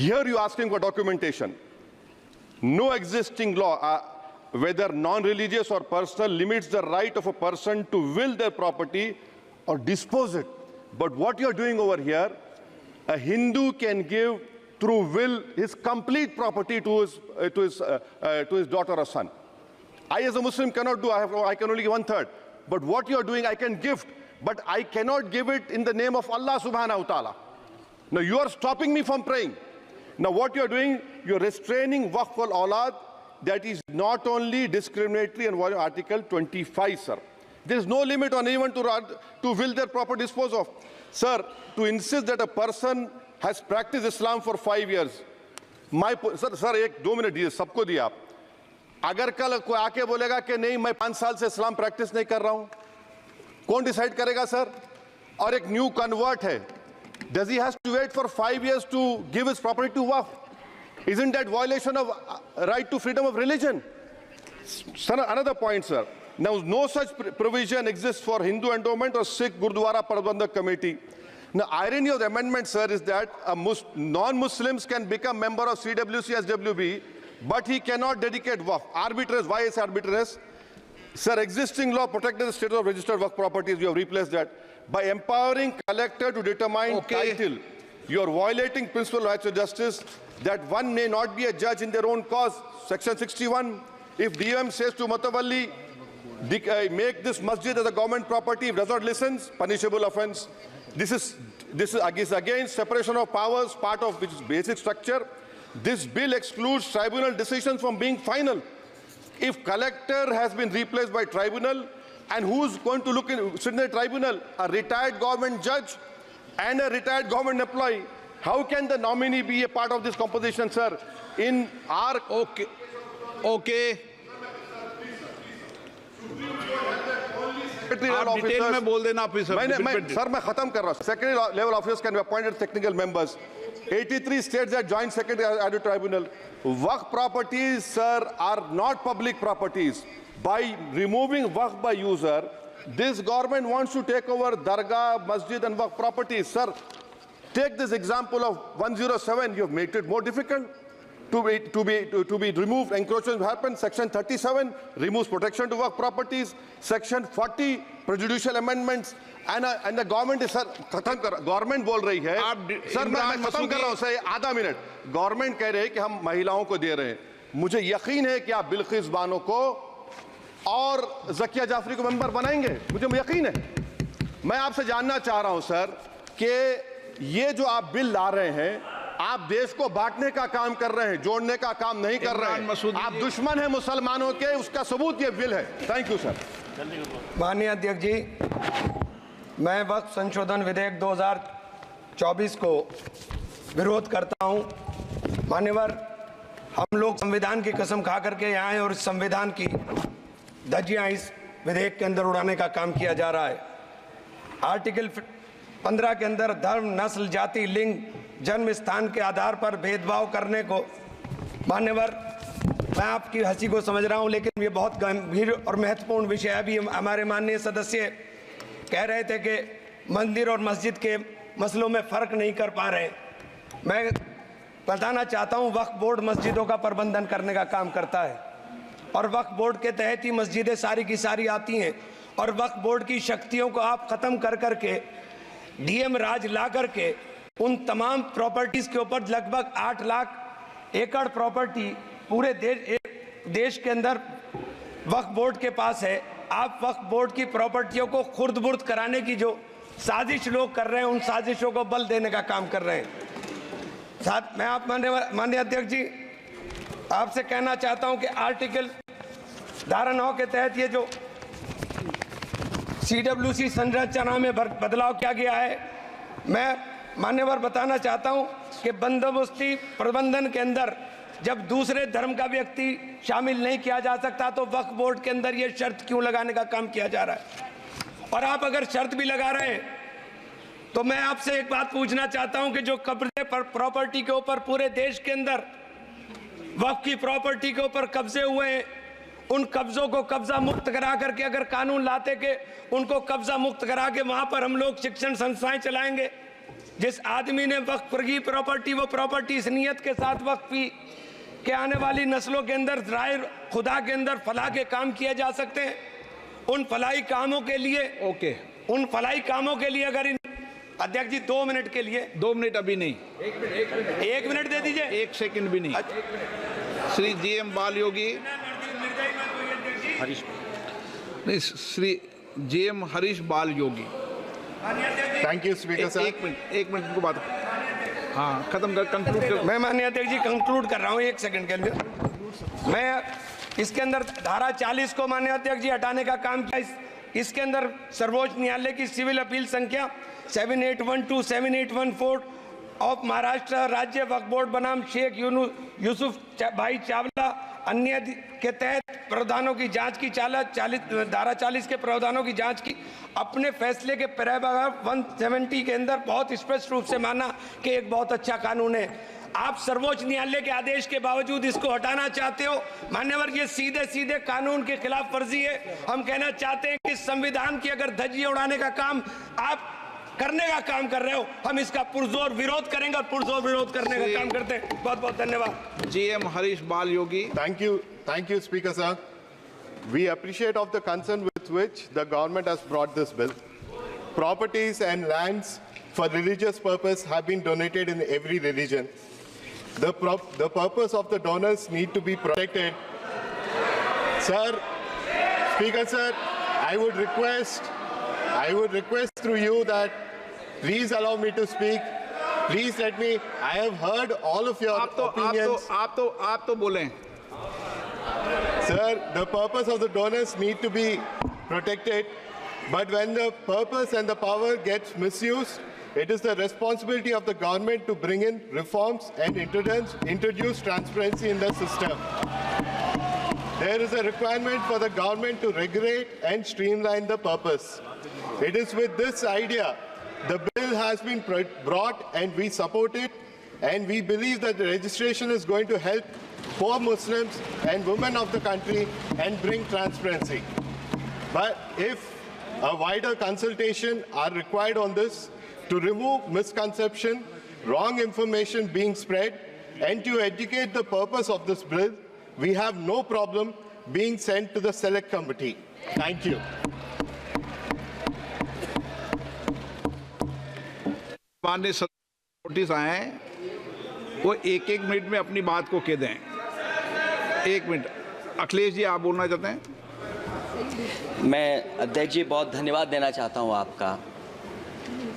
Here you are asking for documentation. No existing law, whether non-religious or personal, limits the right of a person to will their property or dispose it. But what you are doing over here, a Hindu can give through will his complete property to his daughter or son. I as a Muslim cannot do, I can only give 1/3. But what you are doing, I can gift, but I cannot give it in the name of Allah subhanahu wa ta'ala. Now you are stopping me from praying. Now what you are doing, you are restraining Waqf al-Awlad. That is not only discriminatory and violating Article 25, sir. There is no limit on anyone to will their property dispose of. Sir, to insist that a person has practiced Islam for 5 years, sir, एक 2 minute दिए, सबको दिया आप. अगर कल कोई आके बोलेगा कि नहीं मैं 5 साल से इस्लाम प्रैक्टिस नहीं कर रहा हूं, कौन डिसाइड करेगा सर? और एक न्यू कन्वर्ट है, does he has to wait for 5 years to give his property to Waqf? Isn't that violation of right to freedom of religion? Sir, another point, sir. Now, no such provision exists for Hindu endowment or Sikh Gurdwara Parbandhak Committee. Now, irony of the amendment, sir, is that non-Muslims can become member of CWC, SWB, but he cannot dedicate Waqf. Arbitrary. Why is arbitrary? Sir, existing law protected the status of registered Waqf properties. You have replaced that. By empowering collector to determine title, you are violating principle of rights of justice, that one may not be a judge in their own cause. Section 61. If DOM says to Mutawalli, make this masjid as a government property, if does not listen, punishable offence. This is against separation of powers, part of which is basic structure. This bill excludes tribunal decisions from being final. If collector has been replaced by tribunal, and who's going to sit in the tribunal? A retired government judge and a retired government employee. How can the nominee be a part of this composition, sir? In our... Okay. आप detail में बोल देना officer. Sir मैं खत्म कर रहा हूं. Secretary level officers can be appointed technical members. 83 states that join secretary added tribunal. Waqf properties, sir, are not public properties. By removing Waqf by user, this government wants to take over Dargah, Masjid and Waqf properties. Sir, take this example of 107. You have made it more difficult to be removed. Encroachment happen. Section 37 removes protection to Waqf properties. Section 40 prejudicial amendments. And the government is, sir, government बोल रही है. Sir मैं खत्म कर रहा हूं sir, आधा minute. Government कह रहे हैं कि हम महिलाओं को दे रहे हैं. मुझे यकीन है कि आप बिल्किस बानो को और ज़किया जाफरी को मेंबर बनाएंगे. मुझे यकीन है. मैं आपसे जानना चाह रहा हूं सर कि ये जो आप बिल ला रहे हैं, आप देश को बांटने का काम कर रहे हैं, जोड़ने का काम नहीं कर रहे हैं. आप दुश्मन हैं मुसलमानों के, उसका सबूत ये बिल है. Thank you sir. माननीय अध्यक्ष जी, मैं वक्फ संशोधन विधेयक 2024 को विरोध करता हूं. मान्यवर, हम लोग संविधान की कसम खा करके यहाँ आए और इस संविधान की धज्जियां इस विधेयक के अंदर उड़ाने का काम किया जा रहा है. आर्टिकल 15 के अंदर धर्म, नस्ल, जाति, लिंग, जन्म स्थान के आधार पर भेदभाव करने को, मान्यवर, मैं आपकी हंसी को समझ रहा हूं, लेकिन ये बहुत गंभीर और महत्वपूर्ण विषय है. अभी हमारे माननीय सदस्य कह रहे थे कि मंदिर और मस्जिद के मसलों में फ़र्क नहीं कर पा रहे। मैं बताना चाहता हूँ, वक्फ बोर्ड मस्जिदों का प्रबंधन करने का काम करता है और वक्फ बोर्ड के तहत ही मस्जिदें सारी की सारी आती हैं और वक्फ बोर्ड की शक्तियों को आप ख़त्म कर करके डीएम राज ला करके उन तमाम प्रॉपर्टीज़ के ऊपर लगभग 8 लाख एकड़ प्रॉपर्टी पूरे देश के अंदर वक्फ बोर्ड के पास है। आप वक्फ बोर्ड की प्रॉपर्टियों को खुर्द बुर्द कराने की जो साजिश लोग कर रहे हैं, उन साजिशों को बल देने का काम कर रहे हैं। साथ मैं आप माननीय अध्यक्ष जी आपसे कहना चाहता हूं कि आर्टिकल धारा 9 के तहत ये जो CWC संरचना में बदलाव किया गया है, मैं मान्यवर बताना चाहता हूं कि बंदोबस्ती प्रबंधन के अंदर जब दूसरे धर्म का व्यक्ति शामिल नहीं किया जा सकता तो वक्फ बोर्ड के अंदर ये शर्त क्यों लगाने का काम किया जा रहा है? और आप अगर शर्त भी लगा रहे हैं तो मैं आपसे एक बात पूछना चाहता हूं कि जो कब्जे पर प्रॉपर्टी के ऊपर पूरे देश के अंदर वक्फ की प्रॉपर्टी के ऊपर कब्जे हुए हैं, उन कब्जों को कब्जा मुक्त करा करके अगर कानून लाते कि उनको कब्जा मुक्त करा के वहां पर हम लोग शिक्षण संस्थाएं चलाएंगे। जिस आदमी ने वक्फ की प्रॉपर्टी, वो प्रॉपर्टी इस नियत के साथ वक्फ की कि आने वाली नस्लों के अंदर राय खुदा के अंदर फलाह के काम किए जा सकते हैं। उन फलाही कामों के लिए उन फलाही कामों के लिए अगर अध्यक्ष जी 2 मिनट के लिए 2 मिनट अभी नहीं, 1 मिनट दे दीजिए, 1 सेकंड भी नहीं। श्री GM बाल योगी नहीं, Shri GM Harish Balayogi. Thank you speaker sir. 1 minute को बात, हाँ खत्म कर, कंक्लूड कर। मैं माननीय अध्यक्ष जी कंक्लूड कर रहा हूँ 1 सेकंड के लिए। मैं इसके अंदर धारा 40 को माननीय अध्यक्ष जी हटाने का काम किया। इसके अंदर सर्वोच्च न्यायालय की सिविल अपील संख्या 7812 7814 ऑफ महाराष्ट्र राज्य वक्फ बोर्ड बनाम शेख यूसुफ भाई चावला अन्य के तहत प्रावधानों की जांच की धारा 40 के प्रावधानों की जांच की। अपने फैसले के पैराग्राफ 170 के अंदर बहुत स्पष्ट रूप से माना कि एक बहुत अच्छा कानून है। आप सर्वोच्च न्यायालय के आदेश के बावजूद इसको हटाना चाहते हो। मान्यवर, ये सीधे सीधे कानून के खिलाफ वर्जी है। हम कहना चाहते हैं कि संविधान की अगर धज्जियां उड़ाने का काम आप करने का काम कर रहे हो, हम इसका पुरजोर विरोध करेंगे और पुरजोर विरोध करने का काम करते हैं। बहुत बहुत धन्यवाद। GM हरीश बाल योगी। Thank you, Speaker sir. We appreciate of the concern with which the government has brought this bill. Properties and lands for religious purpose have been donated in every religion. The purpose of the donors need to be protected. Sir, Speaker sir, I would request through you that please allow me to speak. Please let me. I have heard all of your opinions. आप तो बोलें। Sir, the purpose of the donors need to be protected, but when the purpose and the power gets misused, it is the responsibility of the government to bring in reforms and introduce transparency in the system. There is a requirement for the government to regulate and streamline the purpose. It is with this idea the bill has been brought and we support it, and we believe that the registration is going to help poor Muslims and women of the country and bring transparency. But if a wider consultation are required on this to remove misconception, wrong information being spread, and to educate the purpose of this bill, we have no problem being sent to the select committee. Thank you. माननीय notice आए हैं, वो 1-1 minute में अपनी बात को कह दें। 1 मिनट। अखिलेश जी, आप बोलना चाहते हैं? मैं अध्यक्ष जी बहुत धन्यवाद देना चाहता हूं आपका।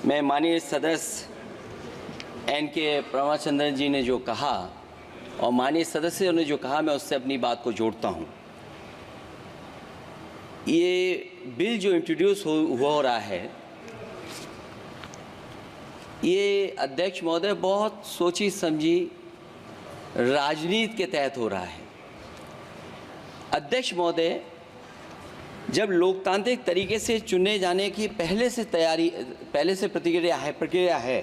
मैं माननीय सदस्य NK प्रमाचंद्रन जी ने जो कहा और माननीय सदस्यों ने जो कहा, मैं उससे अपनी बात को जोड़ता हूं। ये बिल जो इंट्रोड्यूस हो रहा है, ये अध्यक्ष महोदय बहुत सोची समझी राजनीति के तहत हो रहा है। अध्यक्ष महोदय, जब लोकतांत्रिक तरीके से चुने जाने की पहले से प्रक्रिया है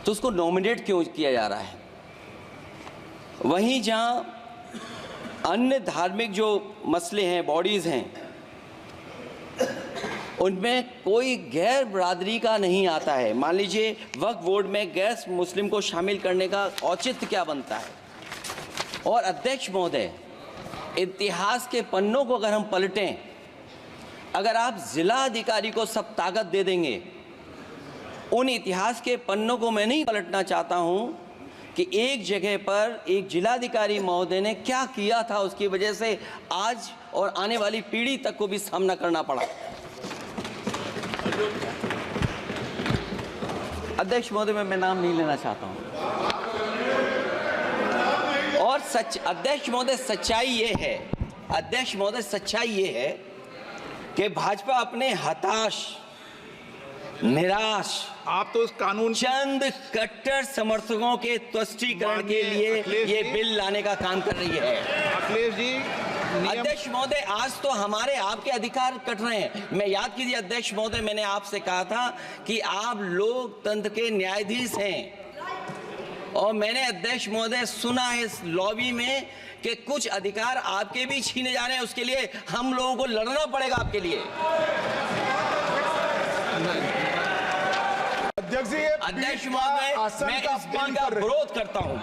तो उसको नॉमिनेट क्यों किया जा रहा है? वहीं जहां अन्य धार्मिक जो मसले हैं, बॉडीज़ हैं, उनमें कोई गैर बरादरी का नहीं आता है। मान लीजिए वक्फ बोर्ड में गैर मुस्लिम को शामिल करने का औचित्य क्या बनता है। और अध्यक्ष महोदय, इतिहास के पन्नों को अगर हम पलटें, अगर आप जिला अधिकारी को सब ताकत दे देंगे, उन इतिहास के पन्नों को मैं नहीं पलटना चाहता हूं कि एक जगह पर एक जिलाधिकारी महोदय ने क्या किया था, उसकी वजह से आज और आने वाली पीढ़ी तक को भी सामना करना पड़ा। अध्यक्ष महोदय, मैं नाम नहीं लेना चाहता हूं। और अध्यक्ष महोदय, सच्चाई ये है कि भाजपा अपने हताश, निराश, आप तो इस कानून चंद कट्टर समर्थकों के तुष्टीकरण के लिए ये बिल लाने का काम कर रही है। अखिलेश जी, अध्यक्ष महोदय, आज तो हमारे आपके अधिकार कट रहे हैं। मैं याद कीजिए अध्यक्ष महोदय, मैंने आपसे कहा था कि आप लोकतंत्र के न्यायाधीश हैं, और मैंने अध्यक्ष महोदय सुना है इस लॉबी में कि कुछ अधिकार आपके भी छीने जा रहे हैं। उसके लिए हम लोगों को लड़ना पड़ेगा आपके लिए। अध्यक्ष महोदय, मैं इस बिल का विरोध करता हूं।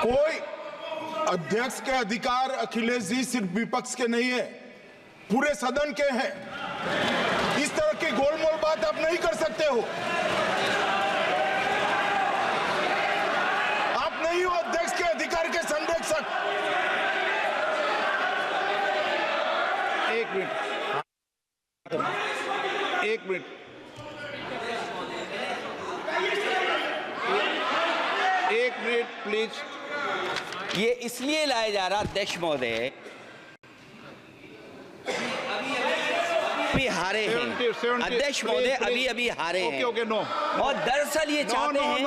कोई अध्यक्ष के अधिकार अखिलेश जी सिर्फ विपक्ष के नहीं है, पूरे सदन के हैं। इस तरह की गोलमोल बात आप नहीं कर सकते हो। आप नहीं हो अध्यक्ष के अधिकार के संरक्षक। एक मिनट प्लीज। ये इसलिए लाया जा रहा अध्यक्ष महोदय, अभी हारे हैं अध्यक्ष महोदय, अभी हारे हैं। Okay, no. और दरअसल ये चाहते हैं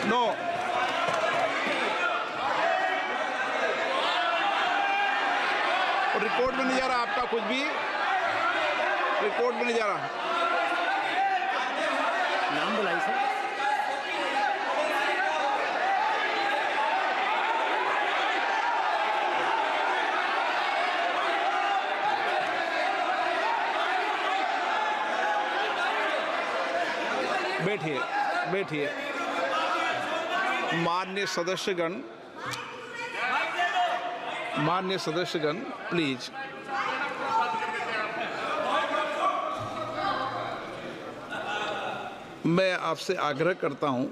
नो। रिकॉर्ड में नहीं जा रहा आपका कुछ भी, रिकॉर्ड में नहीं जा रहा। नाम बुलाई सर। बैठिए। माननीय सदस्यगण, प्लीज। मैं आपसे आग्रह करता हूं,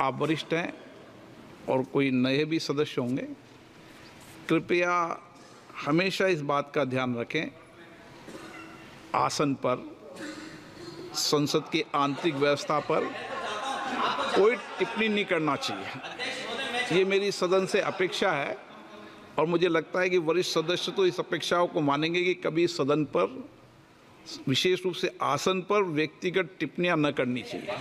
आप वरिष्ठ हैं और कोई नए भी सदस्य होंगे, कृपया हमेशा इस बात का ध्यान रखें, आसन पर, संसद की आंतरिक व्यवस्था पर कोई टिप्पणी नहीं करना चाहिए। ये मेरी सदन से अपेक्षा है, और मुझे लगता है कि वरिष्ठ सदस्य तो इस अपेक्षाओं को मानेंगे कि कभी सदन पर, विशेष रूप से आसन पर, व्यक्तिगत टिप्पणियां न करनी चाहिए।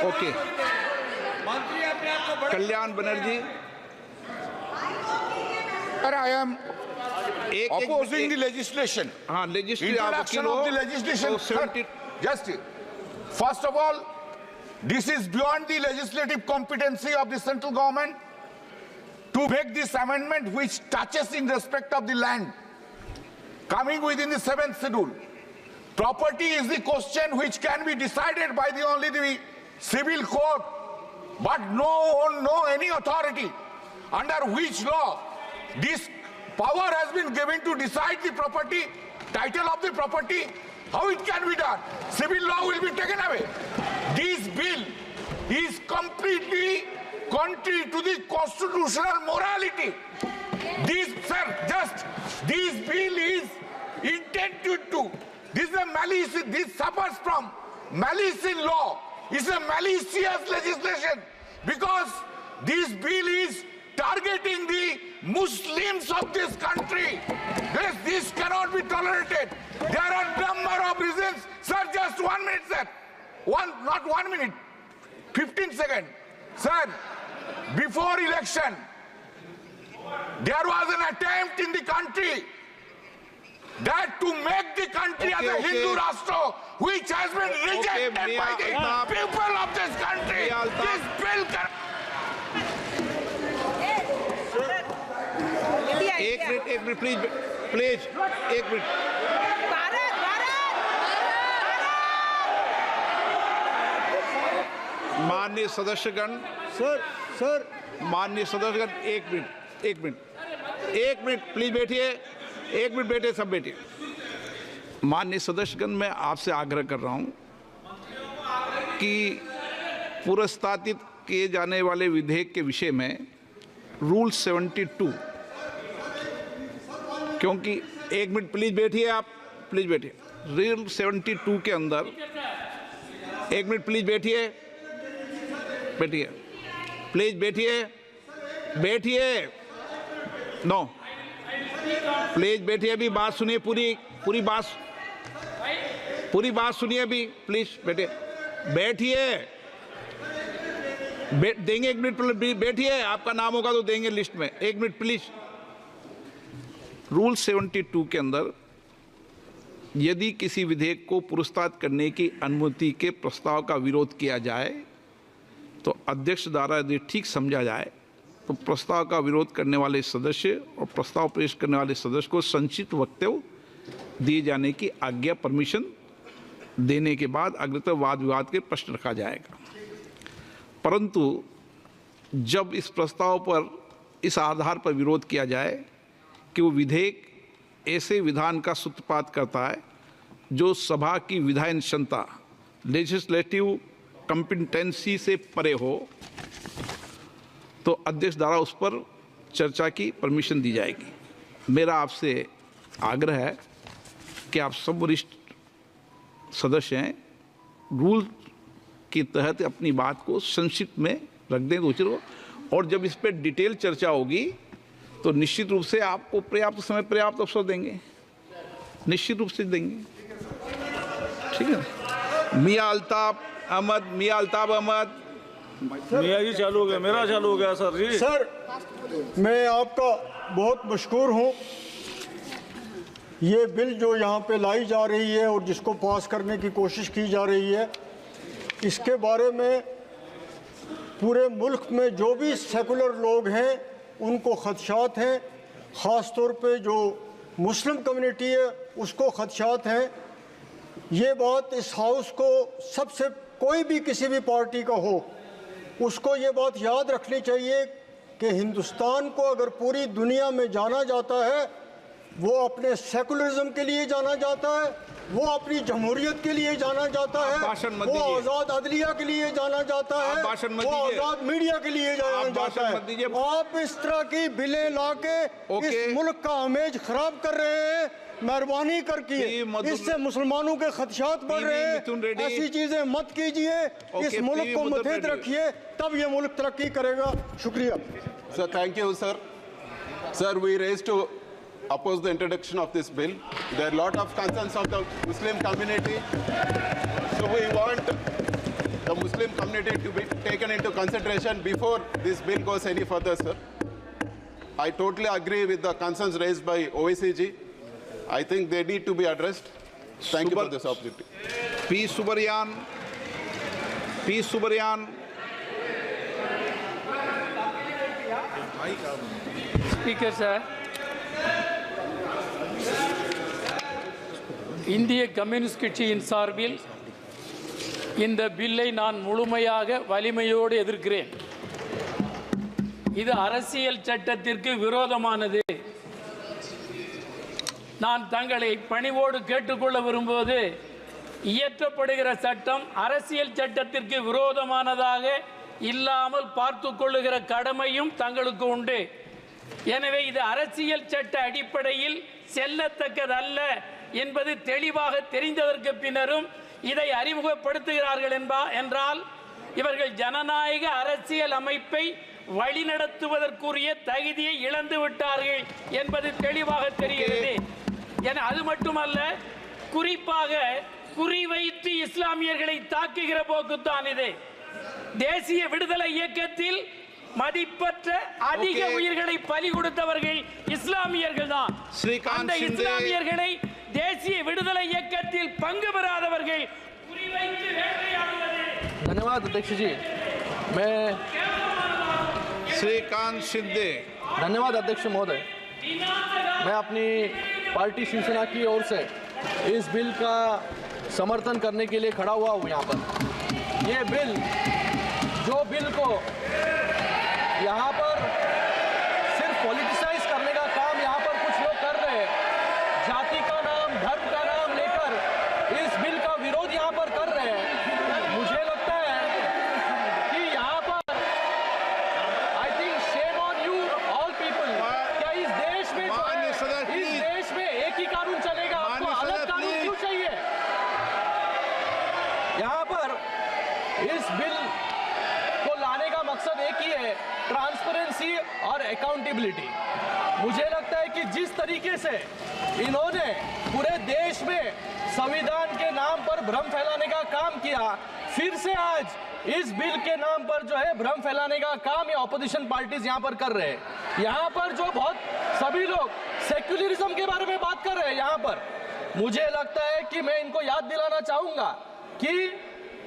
Okay, Kalyan Banerjee. Sir, I am opposing the legislation. हाँ, introduction of the legislation. Just first of all, this is beyond the legislative competency of the central government to make this amendment, which touches in respect of the land coming within the 7th schedule. Property is the question which can be decided by only the civil court, but no any authority under which law this power has been given to decide the property, title of the property, how it can be done. Civil law will be taken away. This bill is completely contrary to the constitutional morality. This bill is intended to, this is a malice, this suffers from malice in law. It's a malicious legislation because this bill is targeting the Muslims of this country. This cannot be tolerated. There are a number of reasons. Sir, just 1 minute, sir. Not 1 minute, 15 seconds. Sir, before election, there was an attempt in the country that to make the country as a Hindu Rashtra, which has been rejected by the people of this country. This bill एक minute please please एक minute. माननीय सदस्यगण, sir माननीय सदस्यगण, एक minute please बैठिए, एक minute बैठे, सब बैठिए। माननीय सदस्यगण, मैं आपसे आग्रह कर रहा हूं कि पुरस्तावित किए जाने वाले विधेयक के विषय में रूल 72, क्योंकि एक मिनट प्लीज बैठिए, आप प्लीज बैठिए। रूल 72 के अंदर, एक मिनट प्लीज बैठिए, प्लीज बैठिए, नो प्लीज बैठिए, अभी बात सुनिए, पूरी बात सुनिए, अभी प्लीज बैठिए, देंगे, एक मिनट बैठिए, आपका नाम होगा तो देंगे लिस्ट में, एक मिनट प्लीज। रूल 72 के अंदर यदि किसी विधेयक को पुरस्कृत करने की अनुमति के प्रस्ताव का विरोध किया जाए तो अध्यक्ष द्वारा यदि ठीक समझा जाए तो प्रस्ताव का विरोध करने वाले सदस्य और प्रस्ताव पेश करने वाले सदस्य को संक्षिप्त वक्तव्य दिए जाने की आज्ञा, परमिशन देने के बाद अग्रतर वाद विवाद के प्रश्न रखा जाएगा। परंतु जब इस प्रस्ताव पर इस आधार पर विरोध किया जाए कि वो विधेयक ऐसे विधान का सूत्रपात करता है जो सभा की विधायन क्षमता, लेजिस्लेटिव कॉम्पिटेंसी से परे हो, तो अध्यक्ष द्वारा उस पर चर्चा की परमिशन दी जाएगी। मेरा आपसे आग्रह है कि आप सब वरिष्ठ सदस्य हैं, रूल के तहत अपनी बात को संक्षिप्त में रख दें तो उचित हो, और जब इस पर डिटेल चर्चा होगी तो निश्चित रूप से आपको पर्याप्त समय, पर्याप्त अवसर देंगे, निश्चित रूप से देंगे, ठीक है। मियां अल्ताफ अहमद, मियां जी चालू हो गया, मेरा चालू हो गया सर जी। सर, मैं आपका बहुत मशकूर हूँ। ये बिल जो यहाँ पे लाई जा रही है और जिसको पास करने की कोशिश की जा रही है, इसके बारे में पूरे मुल्क में जो भी सेकुलर लोग हैं उनको खदशात हैं, ख़ास तौर पे जो मुस्लिम कम्युनिटी है उसको खदशात हैं। ये बात इस हाउस को सबसे, कोई भी किसी भी पार्टी का हो, उसको ये बात याद रखनी चाहिए कि हिंदुस्तान को अगर पूरी दुनिया में जाना जाता है, वो अपने सेकुलरिज्म के लिए जाना जाता है, वो अपनी जमहूरियत के लिए जाना जाता है, वो आज़ाद अदलिया के लिए जाना जाता है, वो आज़ाद मीडिया के लिए जाना जाता है। आप इस तरह की बिलें लाके इस मुल्क का इमेज खराब कर रहे हैं। मेहरबानी करके इससे मुसलमानों के खदशात बढ़ रहे हैं। ऐसी चीजें मत कीजिए, इस मुल्क को मुतहद रखिए, तब ये मुल्क तरक्की करेगा। शुक्रिया sir. Thank you sir. Sir, we raised to oppose the introduction of this bill. There are a lot of concerns of the Muslim community, so we want the Muslim community to be taken into consideration before this bill goes any further, sir. I totally agree with the concerns raised by OICG. I think they need to be addressed. Thank you for this opportunity. P. Subaryan. Speaker sir, இந்திய communist கட்சியின் சார்பில் இந்த பில்லை நான் முழுமையாக வலிமையோடு எதிர்க்கிறேன். இது அரசியல் சட்டத்திற்கு விரோதமானது. நான் தங்களை பணிவோடு கேட்டுக்கொள்ள விரும்புவது, இயற்றப்படுகிற சட்டம் அரசியல் சட்டத்திற்கு விரோதமானதாக இல்லாமல் பார்த்து கொள்ளுகிற கடமையும் தங்களுக்கு உண்டு. எனவே இது அரசியல் சட்ட அடிப்படையில் செல்லத்தக்கதல்ல என்பது தெளிவாக தெரிந்ததற்கு பின்னரும் இதை அறிமுகப்படுத்துகிறார்கள் என்றால் இவர்கள் ஜனநாயக அரசியல் அமைப்பை வழிநடத்துவதற்குரிய தகுதியை இழந்து விட்டார்கள் என்பது தெளிவாக தெரிகிறது. அது மட்டுமல்ல, குறிப்பாக குறிவைத்து இஸ்லாமியர்களை தாக்குகிற போக்குத்தான் இது. தேசிய விடுதலை இயக்கத்தில் மதிப்பற்ற அதிக உயிர்களை பலி கொடுத்தவர்கள் இஸ்லாமியர்கள் தான். அந்த இஸ்லாமியர்களை தேசிய விடுதலை இயக்கத்தில் பங்கு பெறாதவர்கள் குறிவைத்து வேட்டையாடுவது. धन्यवाद अध्यक्ष जी। मैं श्रीकांत शिंदे। धन्यवाद अध्यक्ष महोदय। मैं अपनी पार्टी शिवसेना की ओर से इस बिल का समर्थन करने के लिए खड़ा हुआ हूँ यहाँ पर। ये बिल को यहाँ पर सिर्फ पॉलिटिसाइज करने का काम यहाँ पर कुछ लोग कर रहे हैं, जाति का नाम, धर्म का नाम लेकर इस बिल का विरोध यहाँ पर कर रहे हैं। मुझे लगता है कि यहाँ पर I think shame on you all people. क्या इस देश में एक ही कानून चलेगा? आपको अलग कानून क्यों चाहिए? यहाँ पर इस बिल को लाने का मकसद एक ही है, ट्रांसपेरेंसी और अकाउंटेबिलिटी। मुझे लगता है कि जिस तरीके से इन्होंने पूरे देश में संविधान के नाम पर भ्रम फैलाने का काम किया, फिर से आज इस बिल के नाम पर जो है भ्रम फैलाने का काम ये ऑपोजिशन पार्टीज यहाँ पर कर रहे हैं। यहाँ पर जो बहुत सभी लोग सेक्युलरिज्म के बारे में बात कर रहे हैं यहाँ पर, मुझे लगता है कि मैं इनको याद दिलाना चाहूंगा कि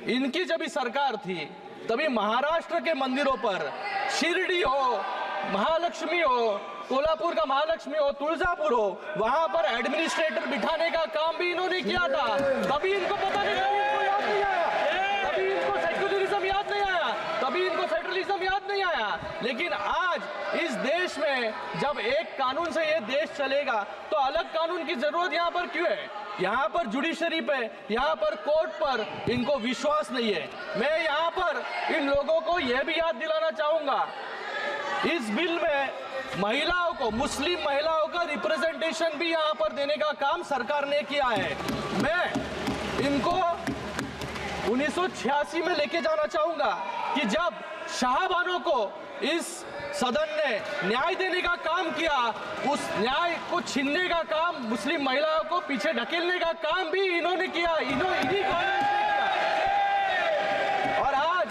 इनकी जब सरकार थी तभी महाराष्ट्र के मंदिरों पर शिरडी हो, महालक्ष्मी हो, कोल्हापुर का महालक्ष्मी हो, तुलजापुर हो, वहां पर एडमिनिस्ट्रेटर बिठाने का काम भी इन्होंने किया था। तभी इनको पता नहीं, इनको याद नहीं आया, तभी इनको सेक्युलरिज्म याद नहीं आया, तभी इनको फेडरलिज्म याद नहीं आया। लेकिन आज इस देश में जब एक कानून से ये देश चलेगा तो अलग कानून की जरूरत यहाँ पर क्यों है? यहाँ पर जुडिशरी पे, यहाँ पर कोर्ट पर इनको विश्वास नहीं है। मैं यहाँ पर इन लोगों को यह भी याद दिलाना चाहूंगा, इस बिल में महिलाओं को, मुस्लिम महिलाओं का रिप्रेजेंटेशन भी यहाँ पर देने का काम सरकार ने किया है। मैं इनको 1986 में लेके जाना चाहूंगा कि जब शाहबानों को इस सदन ने न्याय देने का काम किया, उस न्याय को छीनने का काम, मुस्लिम महिलाओं को पीछे ढकेलने का काम भी इन्होंने किया, इन्हीं कांग्रेस ने किया। और आज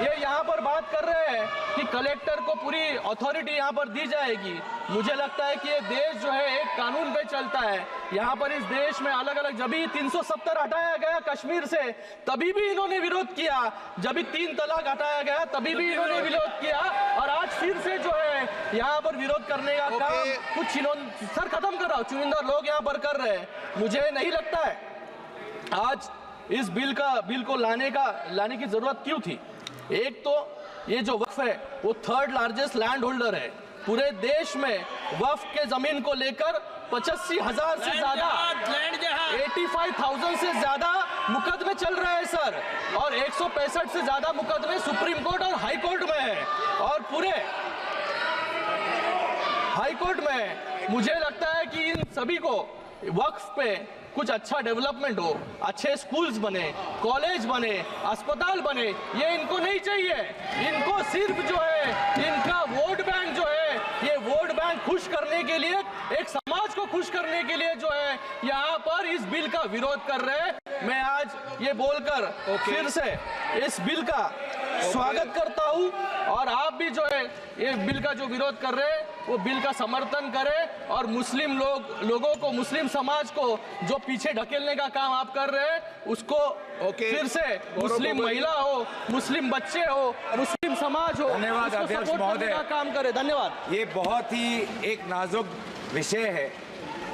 ये यहाँ पर बात कर रहे हैं कि कलेक्टर को पूरी अथॉरिटी यहाँ पर दी जाएगी। मुझे लगता है कि ये देश जो है एक कानून पे चलता है। यहाँ पर इस देश में अलग अलग, जब भी 370 हटाया गया कश्मीर से तभी भी इन्होंने विरोध किया, जब भी 3 तलाक हटाया गया तभी भी इन्होंने विरोध किया, और आज फिर से जो है यहाँ पर विरोध करने का काम कुछ सर खत्म कर रहा हूँ, चुनिंदा लोग यहाँ पर कर रहे हैं। मुझे नहीं लगता है आज इस बिल को लाने की जरूरत क्यों थी। एक तो ये जो वक्फ है वो 3rd लार्जेस्ट लैंड होल्डर है पूरे देश में। वक्फ के जमीन को लेकर 85,000 से ज्यादा, 85,000 से ज्यादा मुकदमे चल रहे हैं सर, और 165 से ज्यादा मुकदमे सुप्रीम कोर्ट और हाई कोर्ट में है, और पूरे हाई कोर्ट में। मुझे लगता है कि इन सभी को वक्फ पे कुछ अच्छा डेवलपमेंट हो, अच्छे स्कूल्स बने, कॉलेज बने, अस्पताल बने, ये इनको नहीं चाहिए। इनको सिर्फ जो है इनका वोट बैंक जो है, ये वोट बैंक खुश करने के लिए, एक समाज को खुश करने के लिए जो है यहाँ पर इस बिल का विरोध कर रहे हैं। मैं आज ये बोलकर फिर से इस बिल का स्वागत करता हूँ, और आप भी जो है ये बिल का जो विरोध कर रहे हैं वो बिल का समर्थन करें, और मुस्लिम लोगों को, मुस्लिम समाज को जो पीछे ढकेलने का काम आप कर रहे हैं उसको फिर से मुस्लिम महिला हो, मुस्लिम बच्चे हो, मुस्लिम समाज हो, धन्यवाद अध्यक्ष महोदय का काम करें। धन्यवाद। ये बहुत ही एक नाजुक विषय है,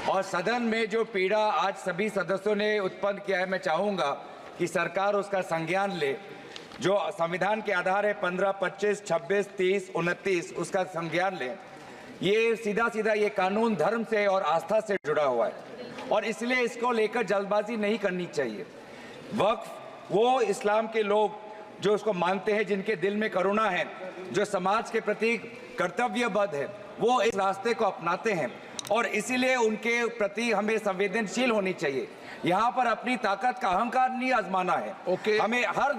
और सदन में जो पीड़ा आज सभी सदस्यों ने उत्पन्न किया है, मैं चाहूंगा कि सरकार उसका संज्ञान ले। जो संविधान के आधार है 15, 25, 26, 30, 29, उसका संज्ञान ले। ये सीधा सीधा ये कानून धर्म से और आस्था से जुड़ा हुआ है, और इसलिए इसको लेकर जल्दबाजी नहीं करनी चाहिए। वक्फ वो इस्लाम के लोग जो उसको मानते हैं, जिनके दिल में करुणा है, जो समाज के प्रति कर्तव्यबद्ध है, वो इस रास्ते को अपनाते हैं, और इसीलिए उनके प्रति हमें संवेदनशील होनी चाहिए। यहाँ पर अपनी ताकत का अहंकार नहीं आजमाना है। हमें हर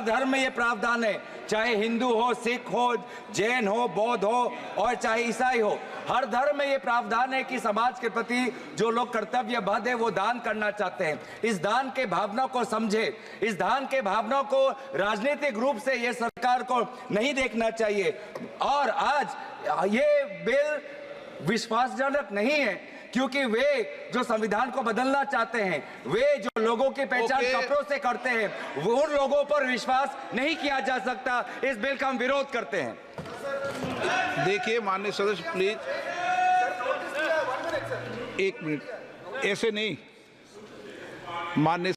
धर्म में ये प्रावधान है, चाहे हिंदू हो, सिख हो, जैन हो, बौद्ध हो, और चाहे ईसाई हो, हर धर्म में ये प्रावधान है कि समाज के प्रति जो लोग कर्तव्यबद्ध है वो दान करना चाहते हैं। इस दान के भावना को समझे, इस दान के भावना को राजनीतिक रूप से ये सरकार को नहीं देखना चाहिए। और आज ये बिल विश्वासजनक नहीं है क्योंकि वे जो संविधान को बदलना चाहते हैं, वे जो लोगों की पहचान कपड़ों से करते हैं, वो उन लोगों पर विश्वास नहीं किया जा सकता। इस बिल का हम विरोध करते हैं। देखिए माननीय सदस्य प्लीज, एक मिनट, ऐसे नहीं माननीय